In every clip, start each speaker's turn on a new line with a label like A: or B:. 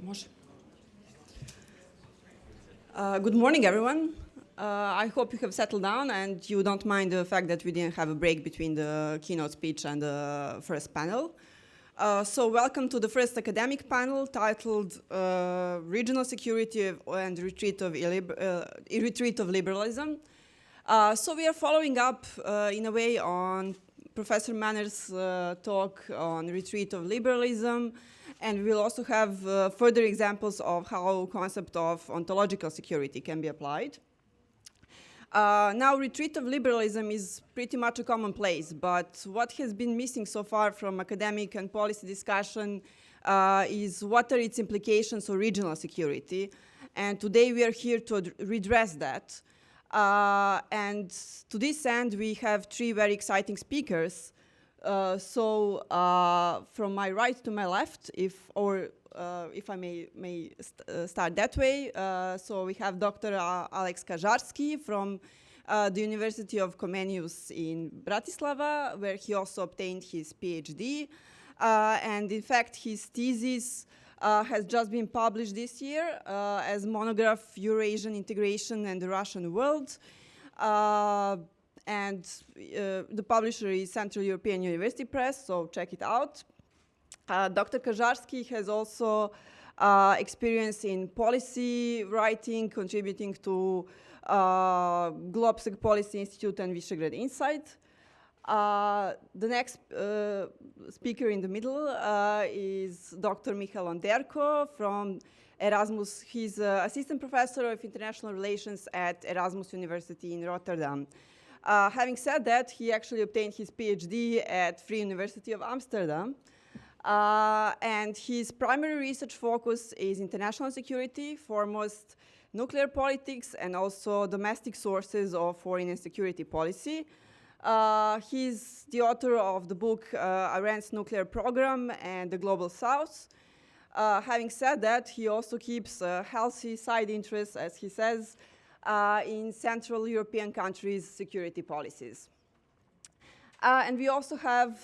A: Good morning, everyone. I hope you have settled down and you don't mind the fact that we didn't have a break between the keynote speech and the first panel. So welcome to the first academic panel titled Regional Security and Retreat of Liberalism. So we are following up in a way on Professor Manner's talk on retreat of liberalism, and we'll also have further examples of how concept of ontological security can be applied. Now, retreat of liberalism is pretty much a commonplace, but what has been missing so far from academic and policy discussion is what are its implications for regional security. And today we are here to redress that. And to this end, we have three very exciting speakers. So from my right to my left, if I may start that way. So we have Dr. Alex Kaczarski from the University of Comenius in Bratislava, where he also obtained his PhD. And in fact, his thesis has just been published this year as monograph Eurasian Integration and the Russian World. And the publisher is Central European University Press, so check it out. Dr. Kaczarski has also experience in policy writing, contributing to Globsec Policy Institute and Visegrad Insight. The next speaker in the middle is Dr. Michal Onderko from Erasmus. He's assistant professor of international relations at Erasmus University in Rotterdam. Having said that, he actually obtained his PhD at Free University of Amsterdam. And his primary research focus is international security, foremost nuclear politics, and also domestic sources of foreign and security policy. He's the author of the book Iran's Nuclear Program and the Global South. Having said that, he also keeps a healthy side interest, as he says, in Central European countries' security policies. And we also have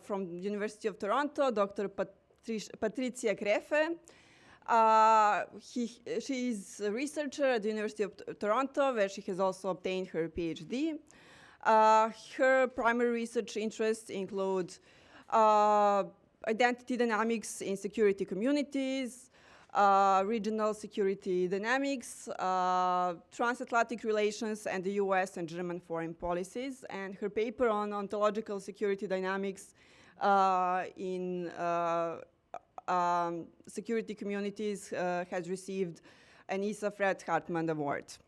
A: from the University of Toronto, Dr. Patricia Krefe. She is a researcher at the University of Toronto, where she has also obtained her PhD. Her primary research interests include identity dynamics in security communities, regional security dynamics, transatlantic relations, and the US and German foreign policies. And her paper on ontological security dynamics in security communities has received an ISA Fred Hartman Award.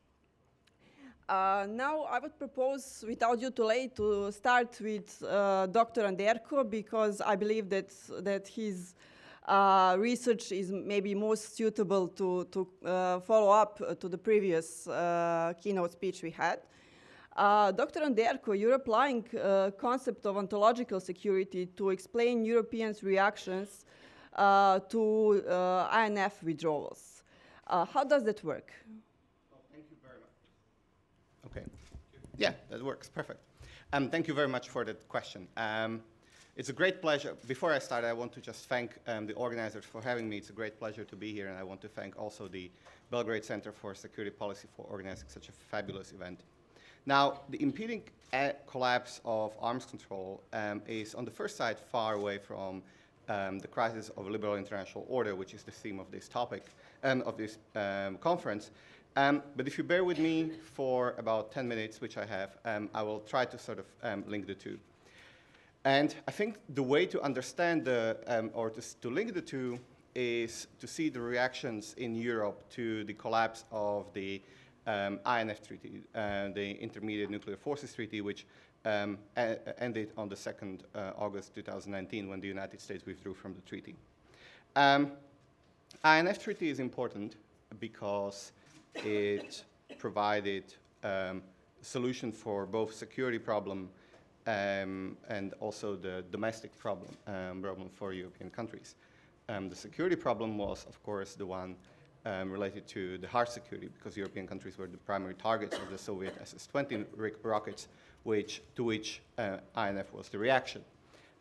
A: Now I would propose, without due delay, to start with Dr. Onderko, because I believe that his research is maybe most suitable to follow up to the previous keynote speech we had. Dr. Onderko, you're applying concept of ontological security to explain Europeans' reactions to INF withdrawals. How does that work?
B: Well, thank you very much. Okay. Yeah, that works. Perfect. Thank you very much for that question. It's a great pleasure. Before I start, I want to just thank the organizers for having me. It's a great pleasure to be here, and I want to thank also the Belgrade Center for Security Policy for organizing such a fabulous event. Now, the impending collapse of arms control is, on the first side, far away from the crisis of a liberal international order, which is the theme of this topic, of this conference. But if you bear with me for about 10 minutes, which I have, I will try to sort of link the two. And I think the way to understand or to link the two is to see the reactions in Europe to the collapse of the INF Treaty, the Intermediate Nuclear Forces Treaty, which ended on the 2nd August 2019 when the United States withdrew from the treaty. INF Treaty is important because it provided a solution for both security problem and also the domestic problem for European countries. The security problem was, of course, the one related to the hard security, because European countries were the primary targets of the Soviet SS-20 rockets, to which INF was the reaction.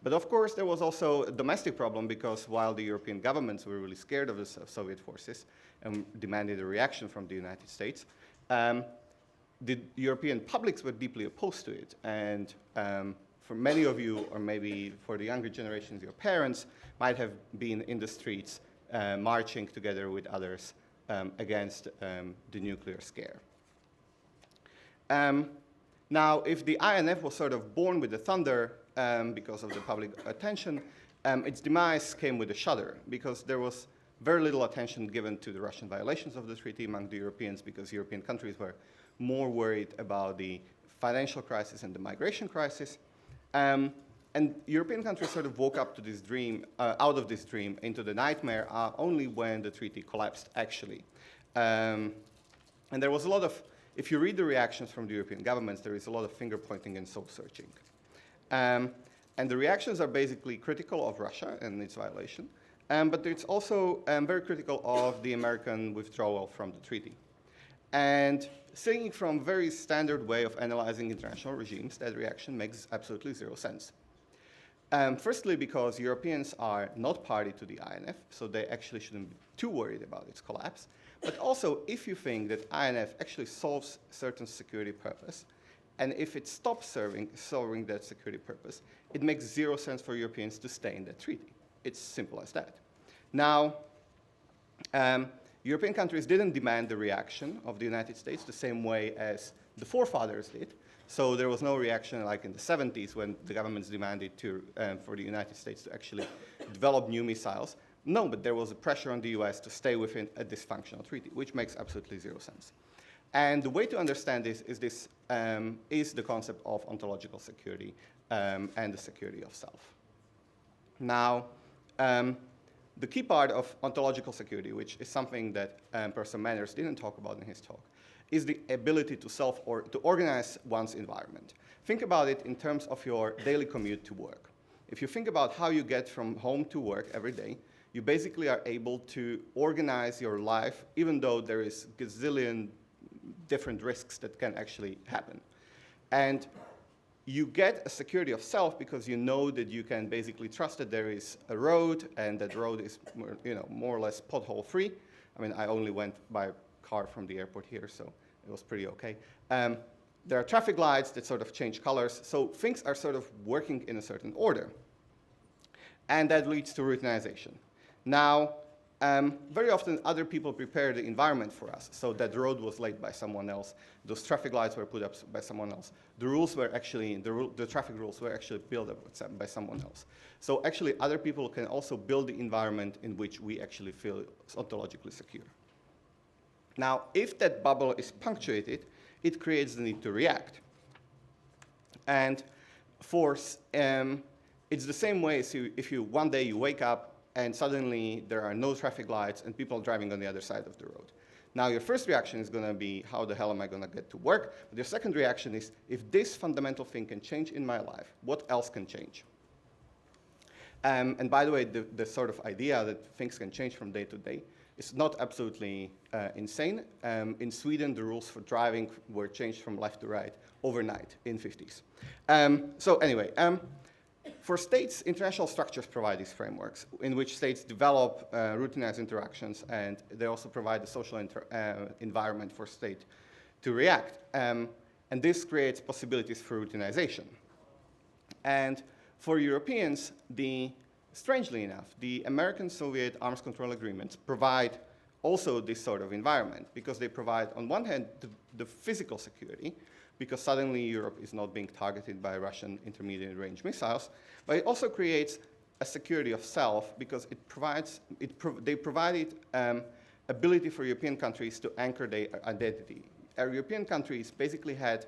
B: But of course, there was also a domestic problem because while the European governments were really scared of the Soviet forces and demanded a reaction from the United States, the European publics were deeply opposed to it. And for many of you, or maybe for the younger generations, your parents might have been in the streets marching together with others against the nuclear scare. Now, if the INF was sort of born with the thunder because of the public attention, its demise came with a shudder because there was very little attention given to the Russian violations of the treaty among the Europeans because European countries were more worried about the financial crisis and the migration crisis. And European countries sort of woke up to this dream, out of this dream into the nightmare only when the treaty collapsed, actually. And there was a lot of, if you read the reactions from the European governments, there is a lot of finger pointing and soul searching. And the reactions are basically critical of Russia and its violation, but it's also very critical of the American withdrawal from the treaty. And seeing from a very standard way of analyzing international regimes, that reaction makes absolutely zero sense. Firstly, because Europeans are not party to the INF, so they actually shouldn't be too worried about its collapse. But also, if you think that INF actually solves a certain security purpose, and if it stops solving that security purpose, it makes zero sense for Europeans to stay in that treaty. It's simple as that. Now, European countries didn't demand the reaction of the United States the same way as the forefathers did. So there was no reaction like in the 70s when the governments demanded for the United States to actually develop new missiles. No, but there was a pressure on the US to stay within a dysfunctional treaty, which makes absolutely zero sense. And the way to understand this is the concept of ontological security and the security of self. Now, the key part of ontological security, which is something that Professor Manners didn't talk about in his talk, is the ability to to organize one's environment. Think about it in terms of your daily commute to work. If you think about how you get from home to work every day, you basically are able to organize your life, even though there is a gazillion different risks that can actually happen. And you get a security of self because you know that you can basically trust that there is a road and that road is more or less pothole free. I mean, I only went by car from the airport here, so it was pretty okay. There are traffic lights that sort of change colors, so things are sort of working in a certain order. And that leads to routinization. Now, very often other people prepare the environment for us. So that road was laid by someone else. Those traffic lights were put up by someone else. The rules were actually, the traffic rules were actually built up by someone else. So actually other people can also build the environment in which we actually feel ontologically secure. Now, if that bubble is punctuated, it creates the need to react. And it's the same way as if you one day you wake up and suddenly there are no traffic lights and people driving on the other side of the road. Now your first reaction is going to be, how the hell am I going to get to work? But your second reaction is, if this fundamental thing can change in my life, what else can change? And by the way, the sort of idea that things can change from day to day is not absolutely insane. In Sweden, the rules for driving were changed from left to right overnight in 50s. So anyway, for states, international structures provide these frameworks in which states develop routinized interactions, and they also provide the social environment for state to react. And this creates possibilities for routinization. And for Europeans, strangely enough, the American-Soviet arms control agreements provide also this sort of environment because they provide, on one hand, the physical security, because suddenly Europe is not being targeted by Russian intermediate-range missiles, but it also creates a security of self because they provided ability for European countries to anchor their identity. European countries basically had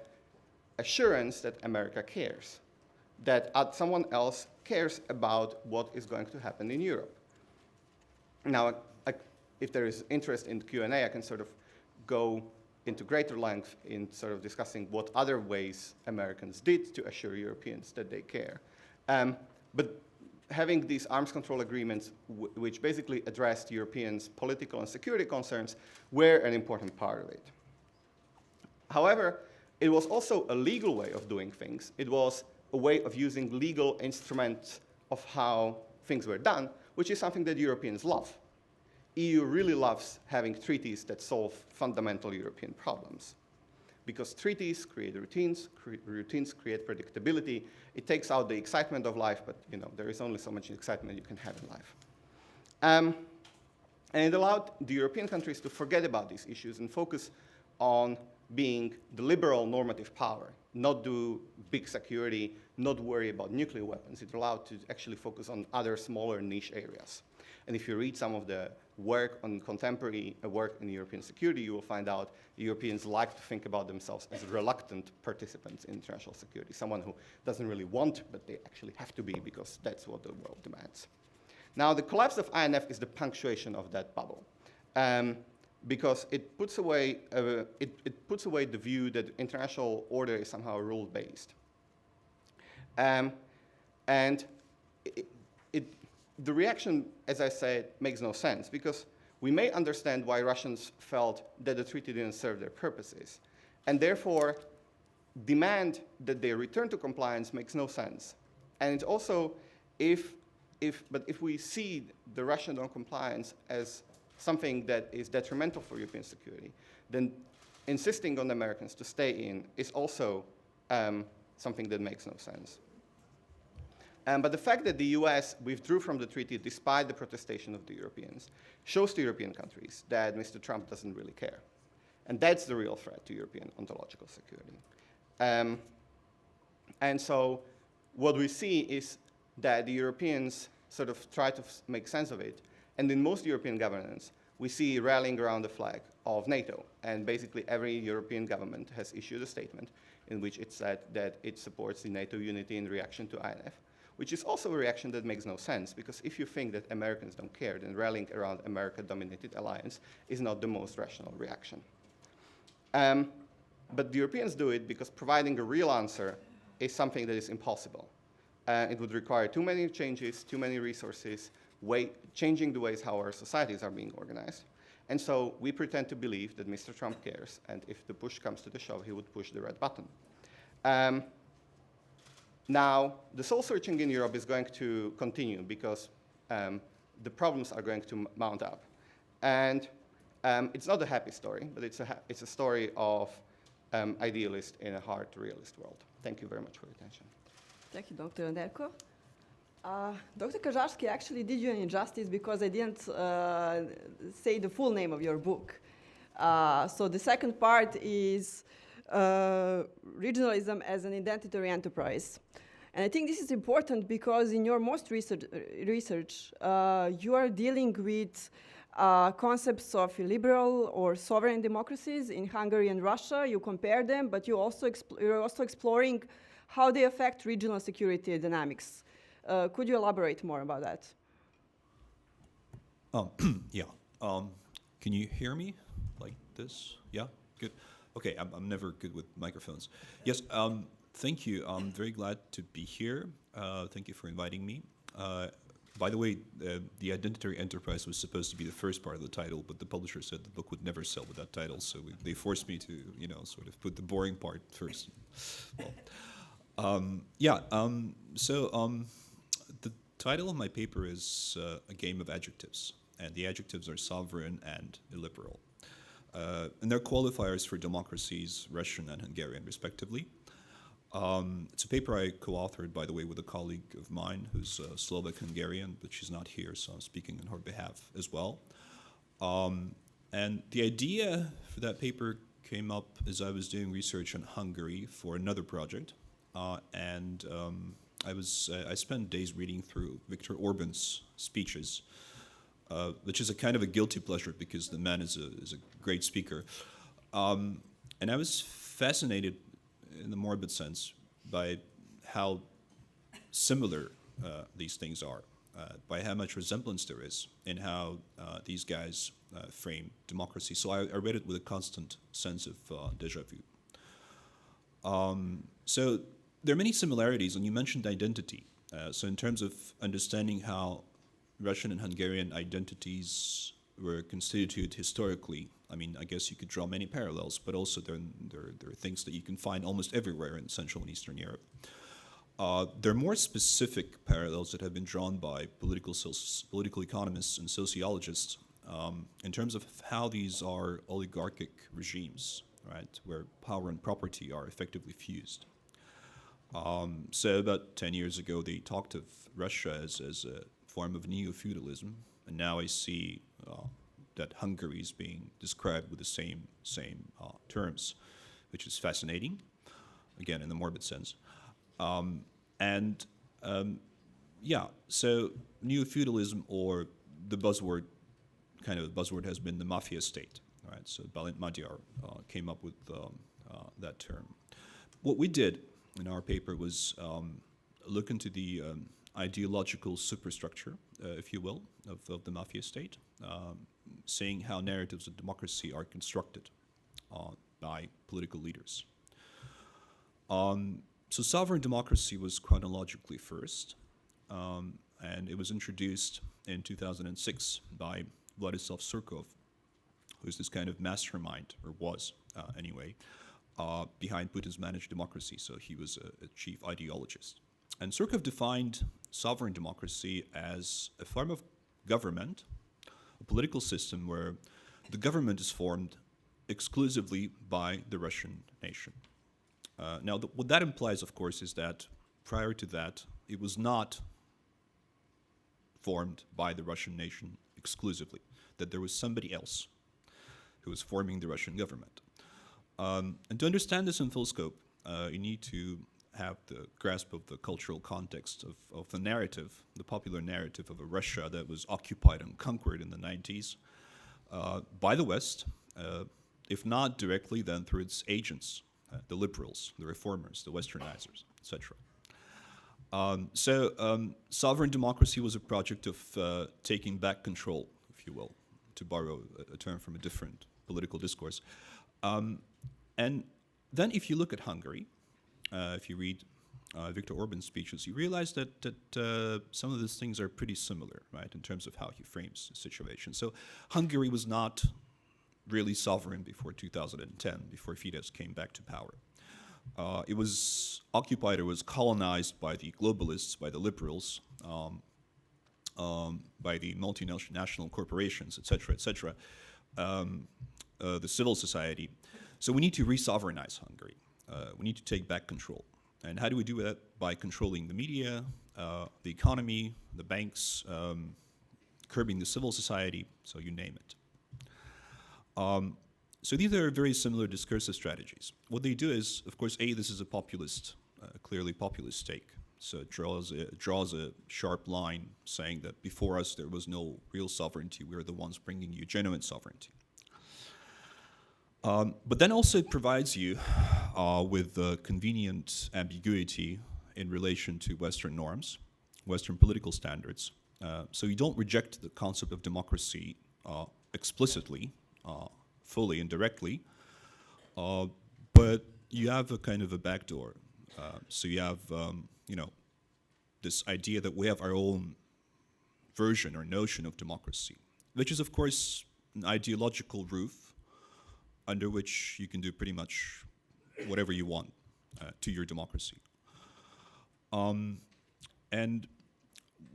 B: assurance that America cares, that someone else cares about what is going to happen in Europe. Now, if there is interest in Q&A, I can sort of go into greater length in sort of discussing what other ways Americans did to assure Europeans that they care. But having these arms control agreements, which basically addressed Europeans' political and security concerns, were an important part of it. However, it was also a legal way of doing things. It was a way of using legal instruments of how things were done, which is something that Europeans love. EU really loves having treaties that solve fundamental European problems, because treaties create routines, routines create predictability. It takes out the excitement of life, but there is only so much excitement you can have in life. And it allowed the European countries to forget about these issues and focus on being the liberal normative power, not do big security, not worry about nuclear weapons. It allowed to actually focus on other smaller niche areas. And if you read some of the work on contemporary work in European security, you will find out Europeans like to think about themselves as reluctant participants in international security, someone who doesn't really want, but they actually have to be because that's what the world demands. Now, the collapse of INF is the punctuation of that bubble, because it puts away the view that international order is somehow rule-based. And the reaction, as I said, makes no sense, because we may understand why Russians felt that the treaty didn't serve their purposes, and therefore demand that they return to compliance makes no sense. And it's also, if we see the Russian non-compliance as something that is detrimental for European security, then insisting on the Americans to stay in is also something that makes no sense. But the fact that the US withdrew from the treaty despite the protestation of the Europeans shows to European countries that Mr. Trump doesn't really care. And that's the real threat to European ontological security. And so what we see is that the Europeans sort of try to make sense of it. And in most European governments, we see rallying around the flag of NATO. And basically every European government has issued a statement in which it said that it supports the NATO unity in reaction to INF, which is also a reaction that makes no sense, because if you think that Americans don't care, then rallying around America-dominated alliance is not the most rational reaction. But the Europeans do it because providing a real answer is something that is impossible. It would require too many changes, too many resources, changing the ways how our societies are being organized. And so we pretend to believe that Mr. Trump cares, and if the push comes to the shove, he would push the red button. Now, the soul searching in Europe is going to continue because the problems are going to mount up. And it's not a happy story, but it's a story of idealist in a hard realist world. Thank you very much for your attention.
A: Thank you, Dr. Anderko. Dr. Kaczarski actually did you an injustice because I didn't say the full name of your book. So the second part is regionalism as an identitary enterprise. And I think this is important because in your most research you are dealing with concepts of liberal or sovereign democracies in Hungary and Russia. You compare them, but you're also exploring how they affect regional security dynamics. Could you elaborate more about that?
C: Yeah. Can you hear me like this? Yeah? Good. Okay, I'm never good with microphones. Yes, thank you. I'm very glad to be here. Thank you for inviting me. By the way, the Identitary Enterprise was supposed to be the first part of the title, but the publisher said the book would never sell with that title, so they forced me to, sort of put the boring part first. Well, the title of my paper is A Game of Adjectives, and the adjectives are sovereign and illiberal. And they're qualifiers for democracies, Russian and Hungarian, respectively. It's a paper I co-authored, by the way, with a colleague of mine who's Slovak-Hungarian, but she's not here, so I'm speaking on her behalf as well. And the idea for that paper came up as I was doing research on Hungary for another project. I spent days reading through Viktor Orban's speeches, which is a kind of a guilty pleasure because the man is a great speaker. And I was fascinated in the morbid sense by how similar these things are, by how much resemblance there is in how these guys frame democracy. So I read it with a constant sense of déjà vu. So there are many similarities, and you mentioned identity. So in terms of understanding how Russian and Hungarian identities were constituted historically, I mean, I guess you could draw many parallels, but also there are things that you can find almost everywhere in Central and Eastern Europe. There are more specific parallels that have been drawn by political economists and sociologists in terms of how these are oligarchic regimes, right, where power and property are effectively fused. So about 10 years ago, they talked of Russia as a form of neo-feudalism, and now I see that Hungary is being described with the same terms, which is fascinating, again, in the morbid sense. Yeah, so neo-feudalism, or the buzzword, has been the mafia state, right? So Balint Magyar came up with that term. What we did in our paper was look into the ideological superstructure, if you will, of the mafia state, seeing how narratives of democracy are constructed by political leaders. So sovereign democracy was chronologically first, and it was introduced in 2006 by Vladislav Surkov, who's this kind of mastermind, or was anyway, behind Putin's managed democracy. So he was a chief ideologist. And Surkov defined sovereign democracy as a form of government, a political system where the government is formed exclusively by the Russian nation. Now, what that implies, of course, is that prior to that, it was not formed by the Russian nation exclusively, that there was somebody else who was forming the Russian government. And to understand this in full scope, you need to have the grasp of the cultural context of the narrative, the popular narrative of a Russia that was occupied and conquered in the 90s by the West, if not directly, then through its agents, the liberals, the reformers, the westernizers, etc. Sovereign democracy was a project of taking back control, if you will, to borrow a term from a different political discourse. And then if you look at Hungary, if you read Viktor Orban's speeches, you realize that some of these things are pretty similar, right, in terms of how he frames the situation. So Hungary was not really sovereign before 2010, before Fidesz came back to power. It was occupied, or was colonized by the globalists, by the liberals, by the multinational corporations, et cetera, the civil society. So we need to re-sovereignize Hungary. We need to take back control. And how do we do that? By controlling the media, the economy, the banks, curbing the civil society, so you name it. So these are very similar discursive strategies. What they do is, of course, this is a populist, clearly populist take. So it draws a sharp line saying that before us there was no real sovereignty. We are the ones bringing you genuine sovereignty. But then also it provides you with convenient ambiguity in relation to Western norms, Western political standards. So you don't reject the concept of democracy explicitly, fully and directly, but you have a kind of a backdoor. So you have, this idea that we have our own version or notion of democracy, which is, of course, an ideological roof under which you can do pretty much whatever you want to your democracy. And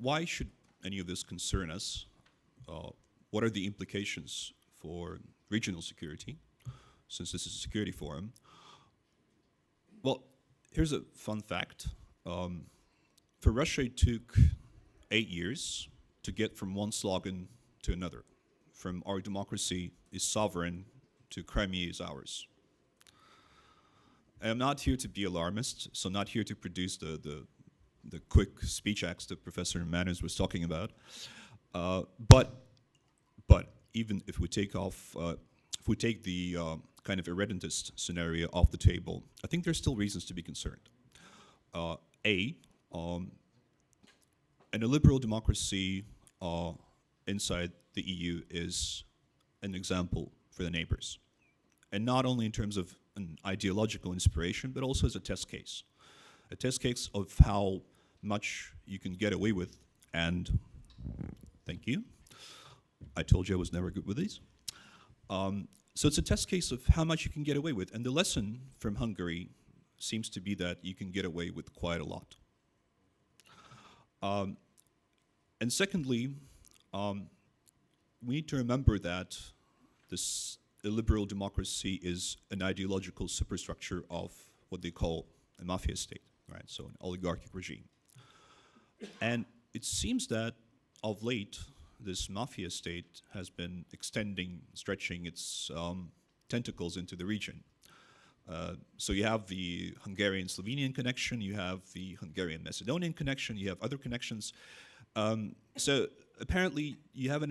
C: why should any of this concern us? What are the implications for regional security, since this is a security forum? Well, here's a fun fact. For Russia, it took 8 years to get from one slogan to another, from our democracy is sovereign to Crimea is ours. I'm not here to be alarmist, so not here to produce the quick speech acts that Professor Manners was talking about. But even if we take the kind of irredentist scenario off the table, I think there's still reasons to be concerned. And a liberal democracy inside the EU is an example for the neighbors. And not only in terms of an ideological inspiration, but also as a test case. A test case of how much you can get away with, and thank you. I told you I was never good with these. So it's a test case of how much you can get away with. And the lesson from Hungary seems to be that you can get away with quite a lot. And secondly, we need to remember that this illiberal democracy is an ideological superstructure of what they call a mafia state, right? So an oligarchic regime. And it seems that of late, this mafia state has been stretching its tentacles into the region. So you have the Hungarian-Slovenian connection, you have the Hungarian-Macedonian connection, you have other connections. So apparently you have an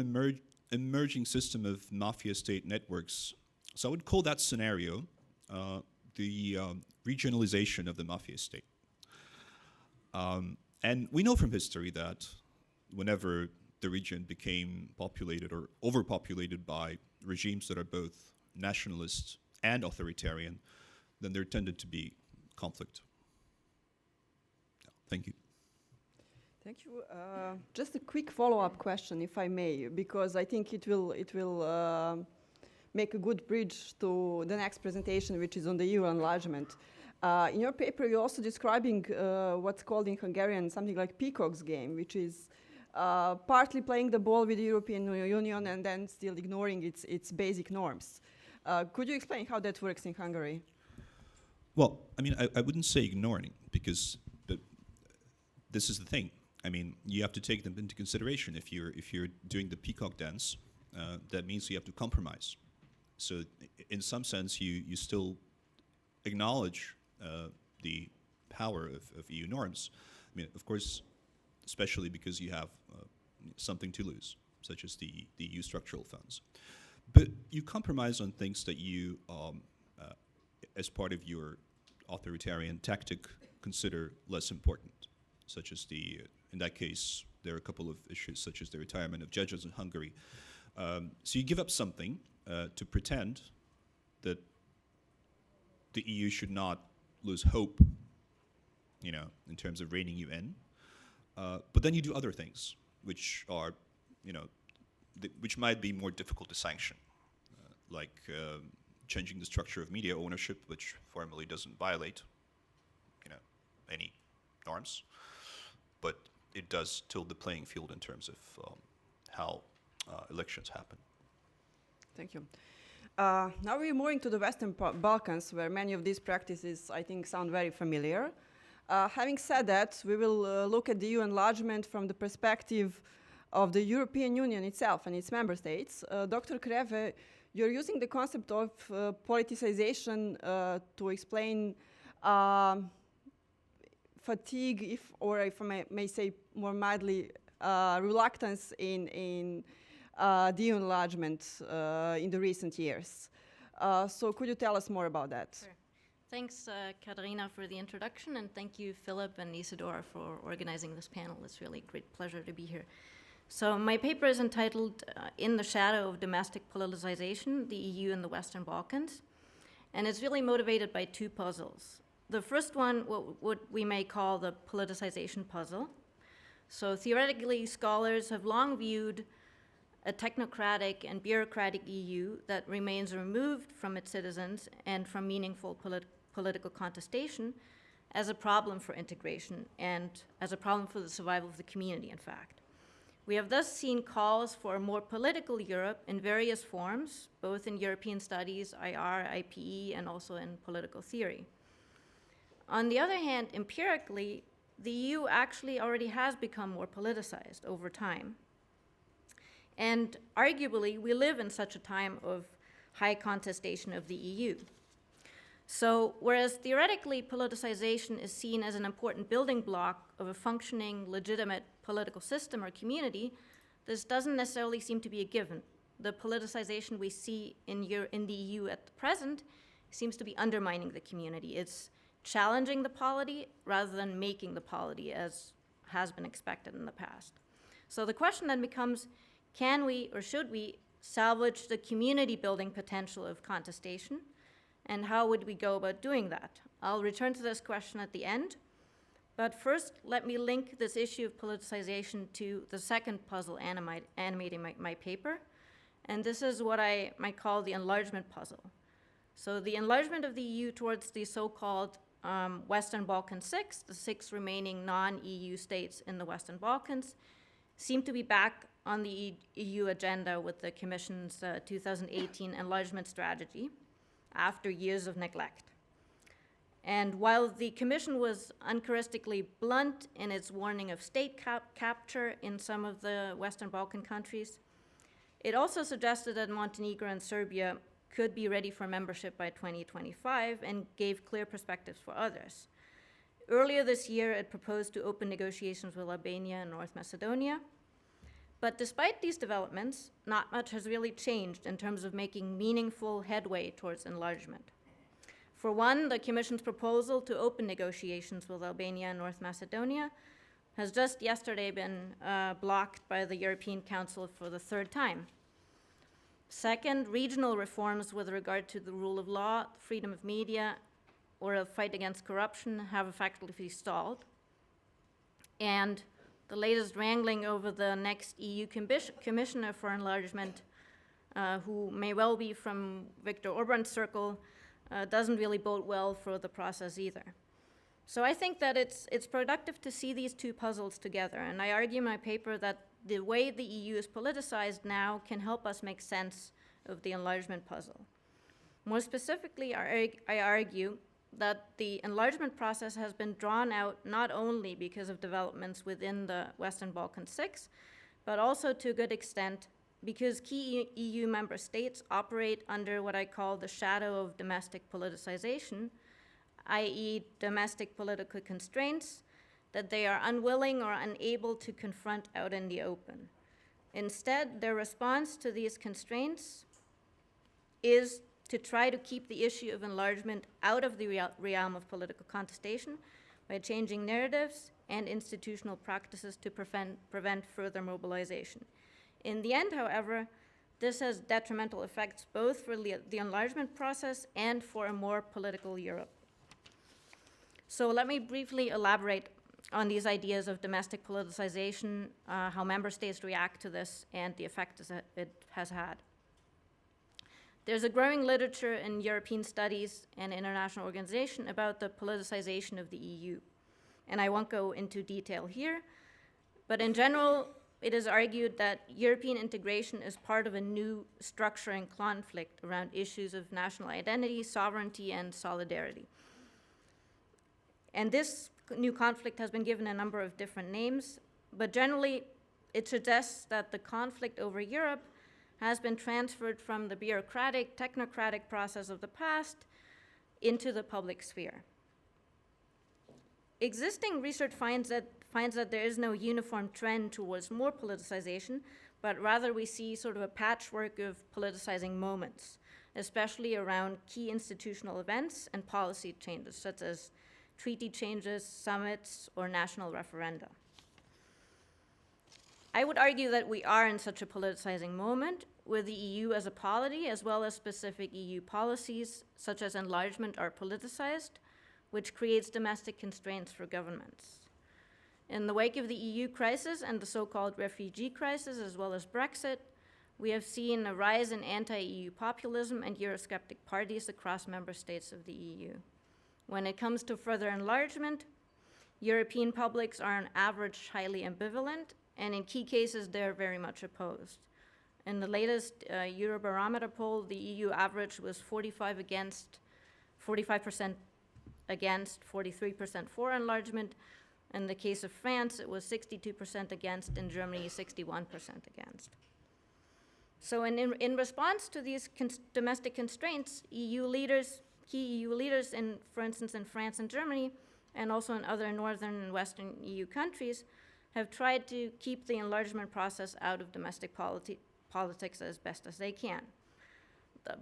C: emerging system of mafia state networks. So I would call that scenario the regionalization of the mafia state. And we know from history that whenever the region became populated or overpopulated by regimes that are both nationalist and authoritarian, then there tended to be conflict. Thank you.
A: Thank you. Just a quick follow-up question, if I may, because I think it will make a good bridge to the next presentation, which is on the EU enlargement. In your paper, you're also describing what's called in Hungarian something like peacock's game, which is partly playing the ball with the European Union and then still ignoring its basic norms. Could you explain how that works in Hungary?
C: Well, I mean, I wouldn't say ignoring, because this is the thing. I mean, you have to take them into consideration. If you're doing the peacock dance, that means you have to compromise. So in some sense, you still acknowledge the power of EU norms. I mean, of course, especially because you have something to lose, such as the EU structural funds. But you compromise on things that you, as part of your authoritarian tactic, consider less important, such as in that case, there are a couple of issues, such as the retirement of judges in Hungary. So you give up something to pretend that the EU should not lose hope, in terms of reining you in. But then you do other things, which are, which might be more difficult to sanction, like changing the structure of media ownership, which formally doesn't violate, any norms, but it does tilt the playing field in terms of how elections happen.
A: Thank you. Now we're moving to the Western Balkans, where many of these practices, I think, sound very familiar. Having said that, we will look at the EU enlargement from the perspective of the European Union itself and its member states. Dr. Kreve, you're using the concept of politicization to explain fatigue, if I may say more mildly, reluctance in the EU enlargement in the recent years. So could you tell us more about that?
D: Sure. Thanks, Katarina, for the introduction, and thank you, Philip and Isidora, for organizing this panel. It's really a great pleasure to be here. So my paper is entitled In the Shadow of Domestic Politicization, the EU and the Western Balkans, and it's really motivated by two puzzles. The first one, what we may call the politicization puzzle. So theoretically, scholars have long viewed a technocratic and bureaucratic EU that remains removed from its citizens and from meaningful political contestation as a problem for integration and as a problem for the survival of the community, in fact. We have thus seen calls for a more political Europe in various forms, both in European studies, IR, IPE, and also in political theory. On the other hand, empirically, the EU actually already has become more politicized over time. And arguably, we live in such a time of high contestation of the EU. So whereas theoretically politicization is seen as an important building block of a functioning, legitimate political system or community, this doesn't necessarily seem to be a given. The politicization we see in the EU at the present seems to be undermining the community. It's challenging the polity rather than making the polity, as has been expected in the past. So the question then becomes, can we or should we salvage the community building potential of contestation? And how would we go about doing that? I'll return to this question at the end. But first, let me link this issue of politicization to the second puzzle animating my paper. And this is what I might call the enlargement puzzle. So the enlargement of the EU towards the so-called Western Balkan 6, the 6 remaining non-EU states in the Western Balkans, seem to be back on the EU agenda with the Commission's 2018 enlargement strategy after years of neglect. And while the Commission was uncharacteristically blunt in its warning of state capture in some of the Western Balkan countries, it also suggested that Montenegro and Serbia could be ready for membership by 2025 and gave clear perspectives for others. Earlier this year, it proposed to open negotiations with Albania and North Macedonia. But despite these developments, not much has really changed in terms of making meaningful headway towards enlargement. For one, the Commission's proposal to open negotiations with Albania and North Macedonia has just yesterday been blocked by the European Council for the 3rd time. Second, regional reforms with regard to the rule of law, freedom of media, or a fight against corruption have effectively stalled. And the latest wrangling over the next EU Commissioner for Enlargement, who may well be from Viktor Orban's circle, doesn't really bode well for the process either. So I think that it's productive to see these two puzzles together, and I argue in my paper that the way the EU is politicized now can help us make sense of the enlargement puzzle. More specifically, I argue that the enlargement process has been drawn out not only because of developments within the Western Balkan 6, but also to a good extent because key EU member states operate under what I call the shadow of domestic politicization, i.e. domestic political constraints that they are unwilling or unable to confront out in the open. Instead, their response to these constraints is to try to keep the issue of enlargement out of the realm of political contestation by changing narratives and institutional practices to prevent further mobilization. In the end, however, this has detrimental effects both for the enlargement process and for a more political Europe. So let me briefly elaborate on these ideas of domestic politicization, how member states react to this, and the effects it has had. There's a growing literature in European studies and international organization about the politicization of the EU. And I won't go into detail here, but in general, it is argued that European integration is part of a new structuring conflict around issues of national identity, sovereignty, and solidarity. And this new conflict has been given a number of different names, but generally it suggests that the conflict over Europe has been transferred from the bureaucratic, technocratic process of the past into the public sphere. Existing research finds that there is no uniform trend towards more politicization, but rather we see sort of a patchwork of politicizing moments, especially around key institutional events and policy changes, such as treaty changes, summits, or national referenda. I would argue that we are in such a politicizing moment, where the EU as a polity, as well as specific EU policies, such as enlargement, are politicized, which creates domestic constraints for governments. In the wake of the EU crisis and the so-called refugee crisis, as well as Brexit, we have seen a rise in anti-EU populism and Eurosceptic parties across member states of the EU. When it comes to further enlargement, European publics are on average highly ambivalent, and in key cases, they're very much opposed. In the latest Eurobarometer poll, the EU average was 45% against, 43% for enlargement. In the case of France, it was 62% against, in Germany, 61% against. So in response to these domestic constraints, key EU leaders, for instance, in France and Germany, and also in other northern and western EU countries, have tried to keep the enlargement process out of domestic politics as best as they can.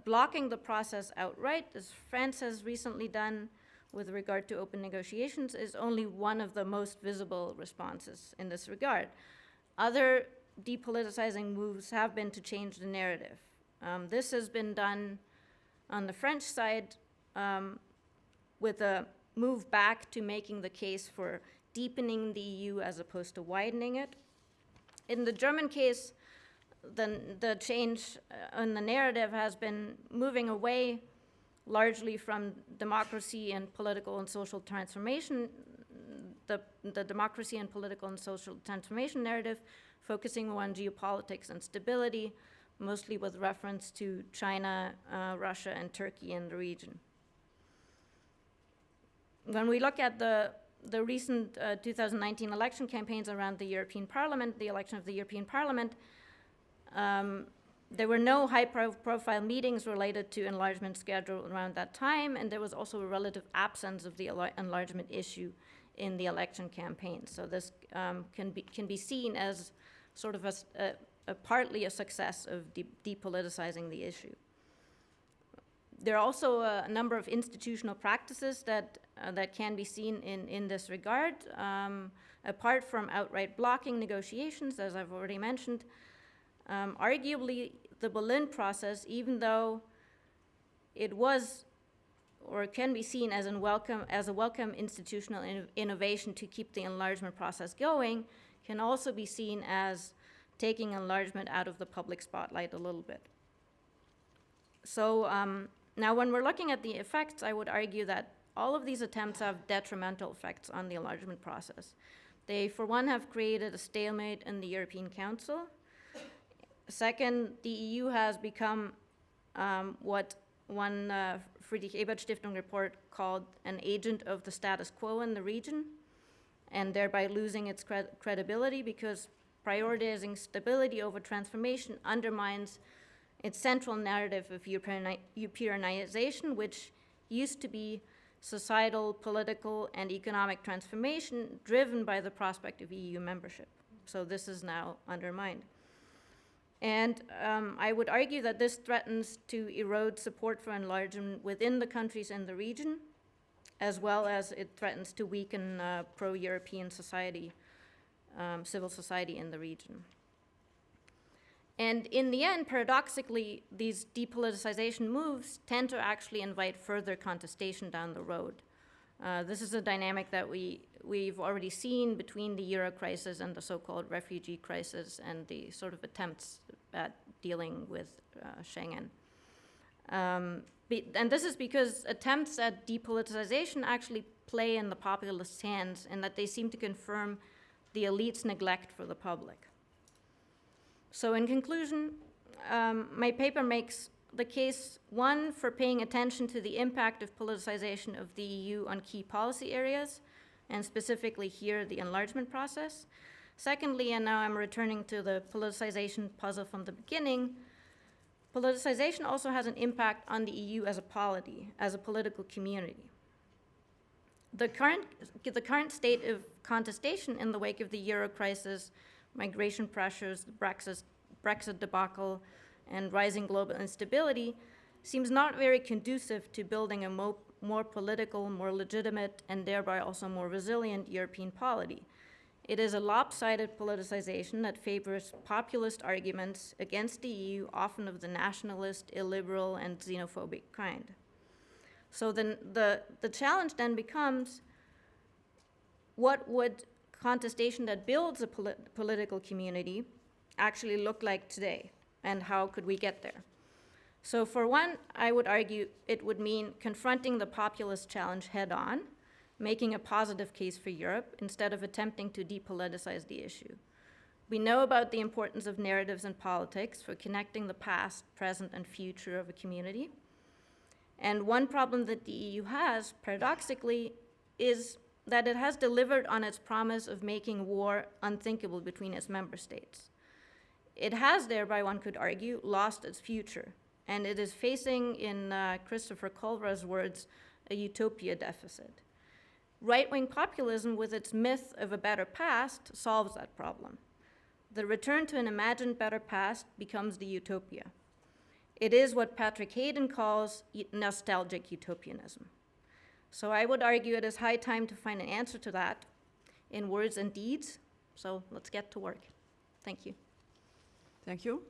D: Blocking the process outright, as France has recently done with regard to open negotiations, is only one of the most visible responses in this regard. Other depoliticizing moves have been to change the narrative. This has been done on the French side with a move back to making the case for deepening the EU as opposed to widening it. In the German case, the change in the narrative has been moving away largely from democracy and political and social transformation, the democracy and political and social transformation narrative, focusing on geopolitics and stability, mostly with reference to China, Russia, and Turkey in the region. When we look at the recent 2019 election campaigns around the European Parliament, the election of the European Parliament, there were no high-profile meetings related to enlargement scheduled around that time, and there was also a relative absence of the enlargement issue in the election campaign. So this can be seen as sort of partly a success of depoliticizing the issue. There are also a number of institutional practices that can be seen in this regard. Apart from outright blocking negotiations, as I've already mentioned, arguably the Berlin process, even though it was or can be seen as a welcome institutional innovation to keep the enlargement process going, can also be seen as taking enlargement out of the public spotlight a little bit. So now when we're looking at the effects, I would argue that all of these attempts have detrimental effects on the enlargement process. They, for one, have created a stalemate in the European Council. Second, the EU has become what one Friedrich Ebert Stiftung report called an agent of the status quo in the region, and thereby losing its credibility, because prioritizing stability over transformation undermines its central narrative of Europeanization, which used to be societal, political, and economic transformation driven by the prospect of EU membership. So this is now undermined. And I would argue that this threatens to erode support for enlargement within the countries in the region, as well as it threatens to weaken pro-European society, civil society in the region. And in the end, paradoxically, these depoliticization moves tend to actually invite further contestation down the road. This is a dynamic that we've already seen between the Euro crisis and the so-called refugee crisis and the sort of attempts at dealing with Schengen. And this is because attempts at depoliticization actually play in the populist hands, and that they seem to confirm the elite's neglect for the public. So in conclusion, my paper makes the case, one, for paying attention to the impact of politicization of the EU on key policy areas, and specifically here, the enlargement process. Secondly, and now I'm returning to the politicization puzzle from the beginning, politicization also has an impact on the EU as a polity, as a political community. The current state of contestation in the wake of the Euro crisis, migration pressures, the Brexit debacle, and rising global instability seems not very conducive to building a more political, more legitimate, and thereby also more resilient European polity. It is a lopsided politicization that favors populist arguments against the EU, often of the nationalist, illiberal, and xenophobic kind. So then the challenge then becomes, what would contestation that builds a political community actually look like today, and how could we get there? So for one, I would argue it would mean confronting the populist challenge head on, making a positive case for Europe instead of attempting to depoliticize the issue. We know about the importance of narratives in politics for connecting the past, present, and future of a community. And one problem that the EU has, paradoxically, is that it has delivered on its promise of making war unthinkable between its member states. It has thereby, one could argue, lost its future, and it is facing, in Christopher Culver's words, a utopia deficit. Right-wing populism, with its myth of a better past, solves that problem. The return to an imagined better past becomes the utopia. It is what Patrick Hayden calls nostalgic utopianism. So I would argue it is high time to find an answer to that in words and deeds. So let's get to work. Thank you.
A: Thank you.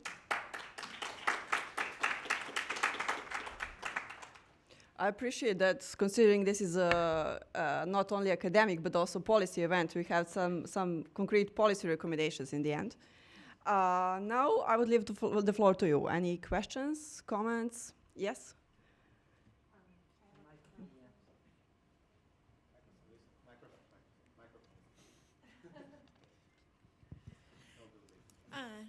A: I appreciate that, considering this is a not only academic but also policy event. We have some concrete policy recommendations in the end. Now I would leave the floor to you. Any questions, comments? Yes?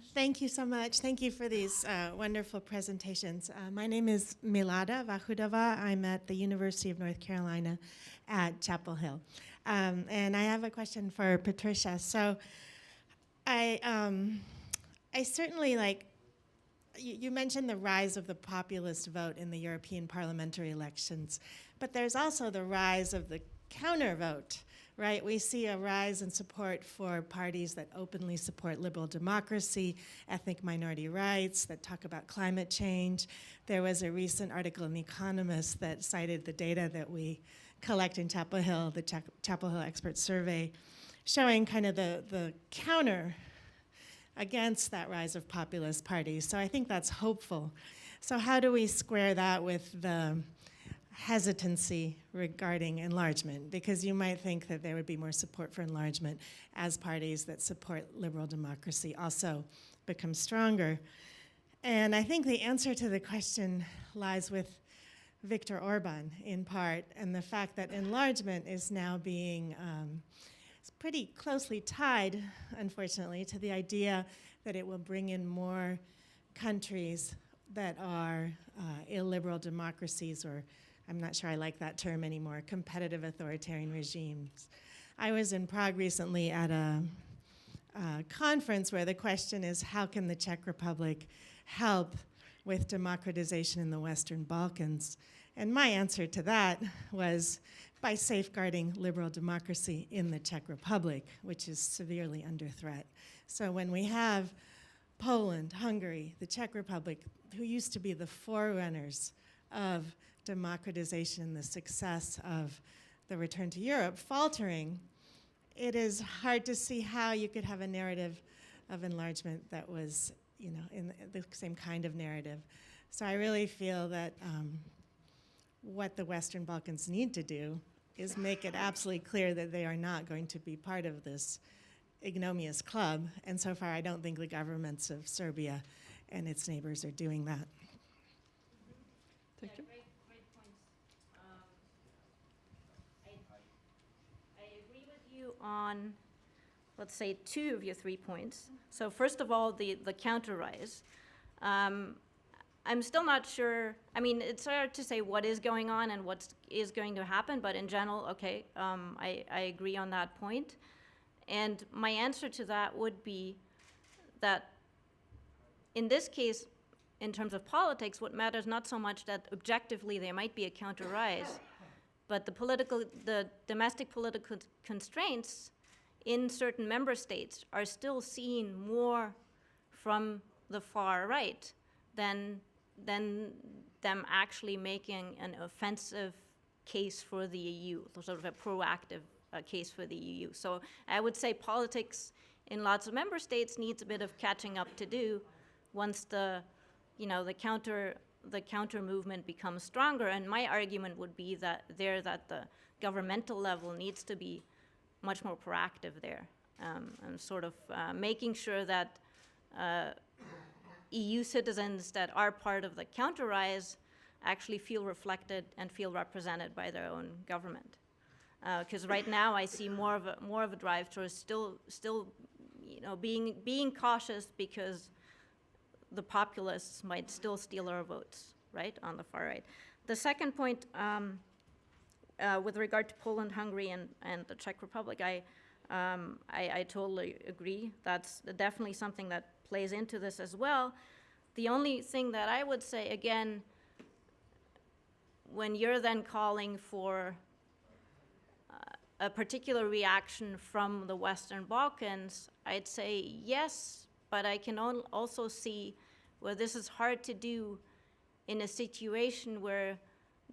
E: Thank you so much. Thank you for these wonderful presentations. My name is Milada Vahudova. I'm at the University of North Carolina at Chapel Hill. And I have a question for Patricia. So I certainly like, you mentioned the rise of the populist vote in the European parliamentary elections, but there's also the rise of the counter vote, right? We see a rise in support for parties that openly support liberal democracy, ethnic minority rights, that talk about climate change. There was a recent article in The Economist that cited the data that we collect in Chapel Hill, the Chapel Hill Expert Survey, showing kind of the counter against that rise of populist parties. So I think that's hopeful. So how do we square that with the hesitancy regarding enlargement? Because you might think that there would be more support for enlargement as parties that support liberal democracy also become stronger. And I think the answer to the question lies with Viktor Orban in part, and the fact that enlargement is now being it's pretty closely tied, unfortunately, to the idea that it will bring in more countries that are illiberal democracies, or I'm not sure I like that term anymore, competitive authoritarian regimes. I was in Prague recently at a conference where the question is, how can the Czech Republic help with democratization in the Western Balkans? And my answer to that was by safeguarding liberal democracy in the Czech Republic, which is severely under threat. So when we have Poland, Hungary, the Czech Republic, who used to be the forerunners of democratization and the success of the return to Europe faltering, it is hard to see how you could have a narrative of enlargement that was, you know, in the same kind of narrative. So I really feel that what the Western Balkans need to do is make it absolutely clear that they are not going to be part of this ignominious club. And so far, I don't think the governments of Serbia and its neighbors are doing that.
A: Thank you.
D: Great points. I agree with you on, let's say, 2 of your 3 points. So first of all, the counter rise. I'm still not sure. I mean, it's hard to say what is going on and what is going to happen, but in general, okay, I agree on that point. And my answer to that would be that in this case, in terms of politics, what matters not so much that objectively there might be a counter rise, but the domestic political constraints in certain member states are still seen more from the far right than them actually making an offensive case for the EU, sort of a proactive case for the EU. So I would say politics in lots of member states needs a bit of catching up to do once the counter movement becomes stronger. And my argument would be that the governmental level needs to be much more proactive there, and sort of making sure that EU citizens that are part of the counter-rise actually feel reflected and feel represented by their own government. Because right now I see more of a drive towards still, being cautious because the populists might still steal our votes, right, on the far right. The second point, with regard to Poland, Hungary, and the Czech Republic, I totally agree. That's definitely something that plays into this as well. The only thing that I would say, again, when you're then calling for a particular reaction from the Western Balkans, I'd say yes, but I can also see where this is hard to do in a situation where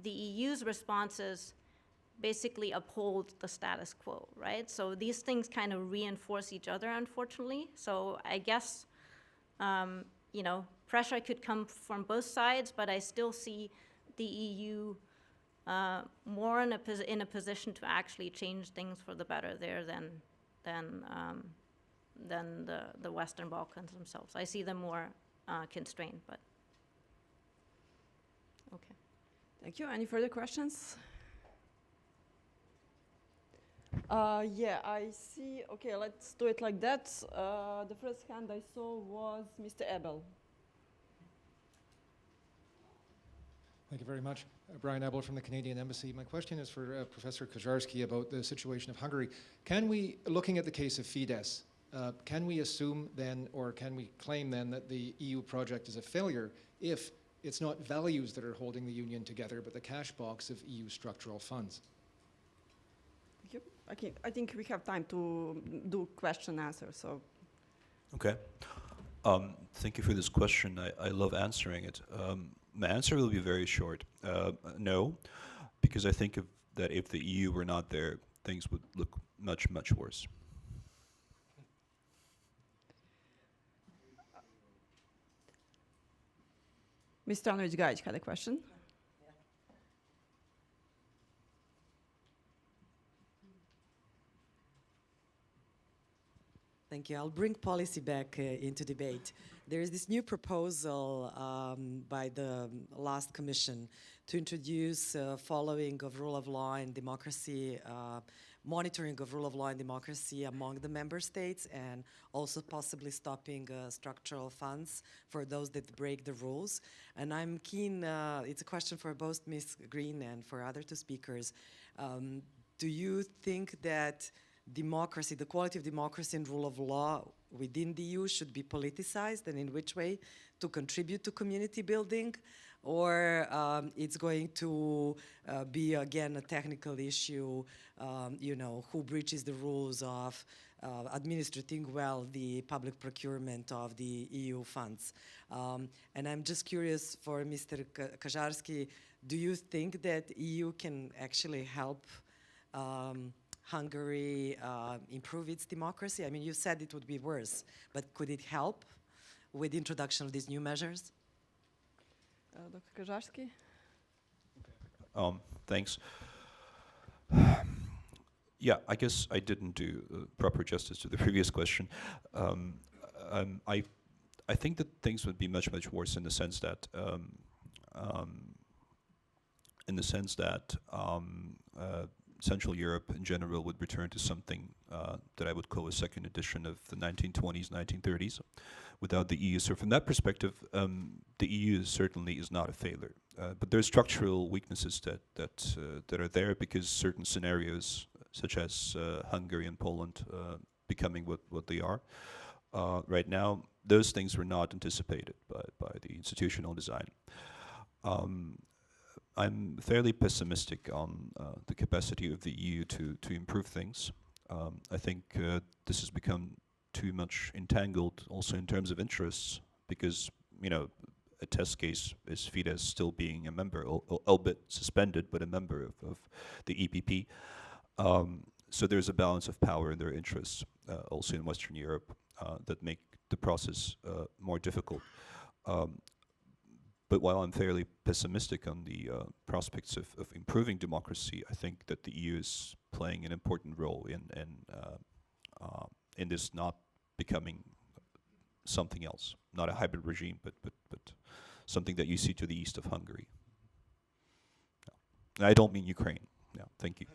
D: the EU's responses basically uphold the status quo, right? So these things kind of reinforce each other, unfortunately. So I guess, pressure could come from both sides, but I still see the EU more in a position to actually change things for the better there than the Western Balkans themselves. I see them more constrained, but okay.
A: Thank you. Any further questions? Yeah, I see. Okay, let's do it like that. The first hand I saw was Mr. Ebel.
F: Thank you very much. Brian Abel from the Canadian Embassy. My question is for Professor Kaczarski about the situation of Hungary. Can we, looking at the case of Fidesz, can we assume then, or can we claim then, that the EU project is a failure if it's not values that are holding the Union together, but the cash box of EU structural funds?
A: Yep. Okay, I think we have time to do question answer. So.
C: Okay. Thank you for this question. I love answering it. My answer will be very short. No, because I think that if the EU were not there, things would look much, much worse.
A: Mr. Andrej Gajic had a question.
G: Thank you. I'll bring policy back into debate. There is this new proposal by the last commission to introduce following of rule of law and democracy, monitoring of rule of law and democracy among the member states, and also possibly stopping structural funds for those that break the rules. And I'm keen, it's a question for both Ms. Green and for other two speakers. Do you think that democracy, the quality of democracy and rule of law within the EU should be politicized, and in which way to contribute to community building? Or it's going to be, again, a technical issue, you know, who breaches the rules of administrating well the public procurement of the EU funds. And I'm just curious for Mr. Kaczarski, do you think that EU can actually help Hungary improve its democracy? I mean, you said it would be worse, but could it help with the introduction of these new measures?
A: Dr. Kaczarski?
C: Thanks. Yeah, I guess I didn't do proper justice to the previous question. I think that things would be much, much worse in the sense that Central Europe in general would return to something that I would call a second edition of the 1920s, 1930s, without the EU. So from that perspective, the EU certainly is not a failure. But there are structural weaknesses that are there because certain scenarios, such as Hungary and Poland becoming what they are right now, those things were not anticipated by the institutional design. I'm fairly pessimistic on the capacity of the EU to improve things. I think this has become too much entangled also in terms of interests because, you know, a test case is Fidesz still being a member, albeit suspended, but a member of the EPP. So there's a balance of power in their interests also in Western Europe that make the process more difficult. But while I'm fairly pessimistic on the prospects of improving democracy, I think that the EU is playing an important role in this not becoming something else, not a hybrid regime, but something that you see to the east of Hungary. And I don't mean Ukraine. Yeah, thank you.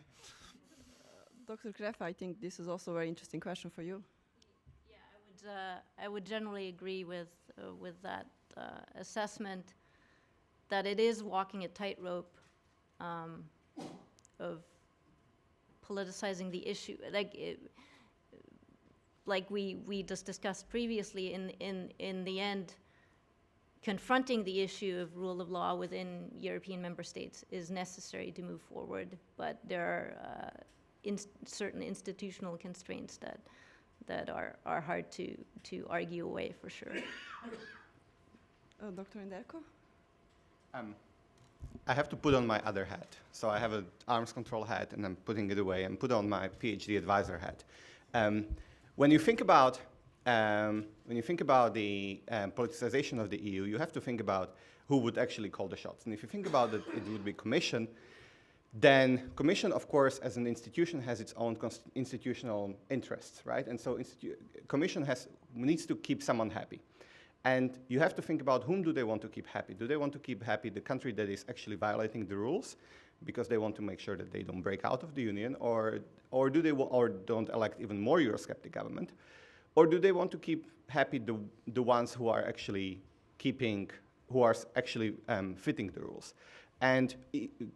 A: Dr. Greff, I think this is also a very interesting question for you.
D: Yeah, I would generally agree with that assessment that it is walking a tightrope of politicizing the issue. Like we just discussed previously, in the end, confronting the issue of rule of law within European member states is necessary to move forward, but there are certain institutional constraints that are hard to argue away for sure.
A: Dr. Enderko?
B: I have to put on my other hat. So I have an arms control hat, and I'm putting it away, and put on my PhD advisor hat. When you think about the politicization of the EU, you have to think about who would actually call the shots. And if you think about it, it would be Commission. Then Commission, of course, as an institution, has its own institutional interests, right? And so Commission needs to keep someone happy. And you have to think about whom do they want to keep happy. Do they want to keep happy the country that is actually violating the rules? because they want to make sure that they don't break out of the union, or don't elect even more Eurosceptic government, or do they want to keep happy the ones who are actually fitting the rules? And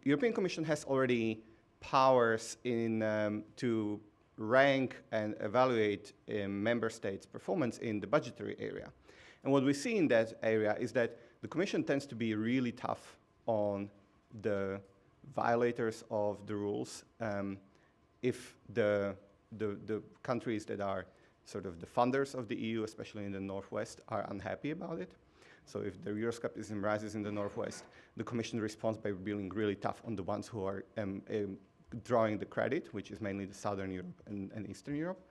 B: European Commission has already powers to rank and evaluate member states' performance in the budgetary area. And what we see in that area is that the Commission tends to be really tough on the violators of the rules. If the countries that are sort of the funders of the EU, especially in the Northwest, are unhappy about it. So if the Euroscepticism rises in the Northwest, the Commission responds by being really tough on the ones who are drawing the credit, which is mainly the Southern Europe and Eastern Europe.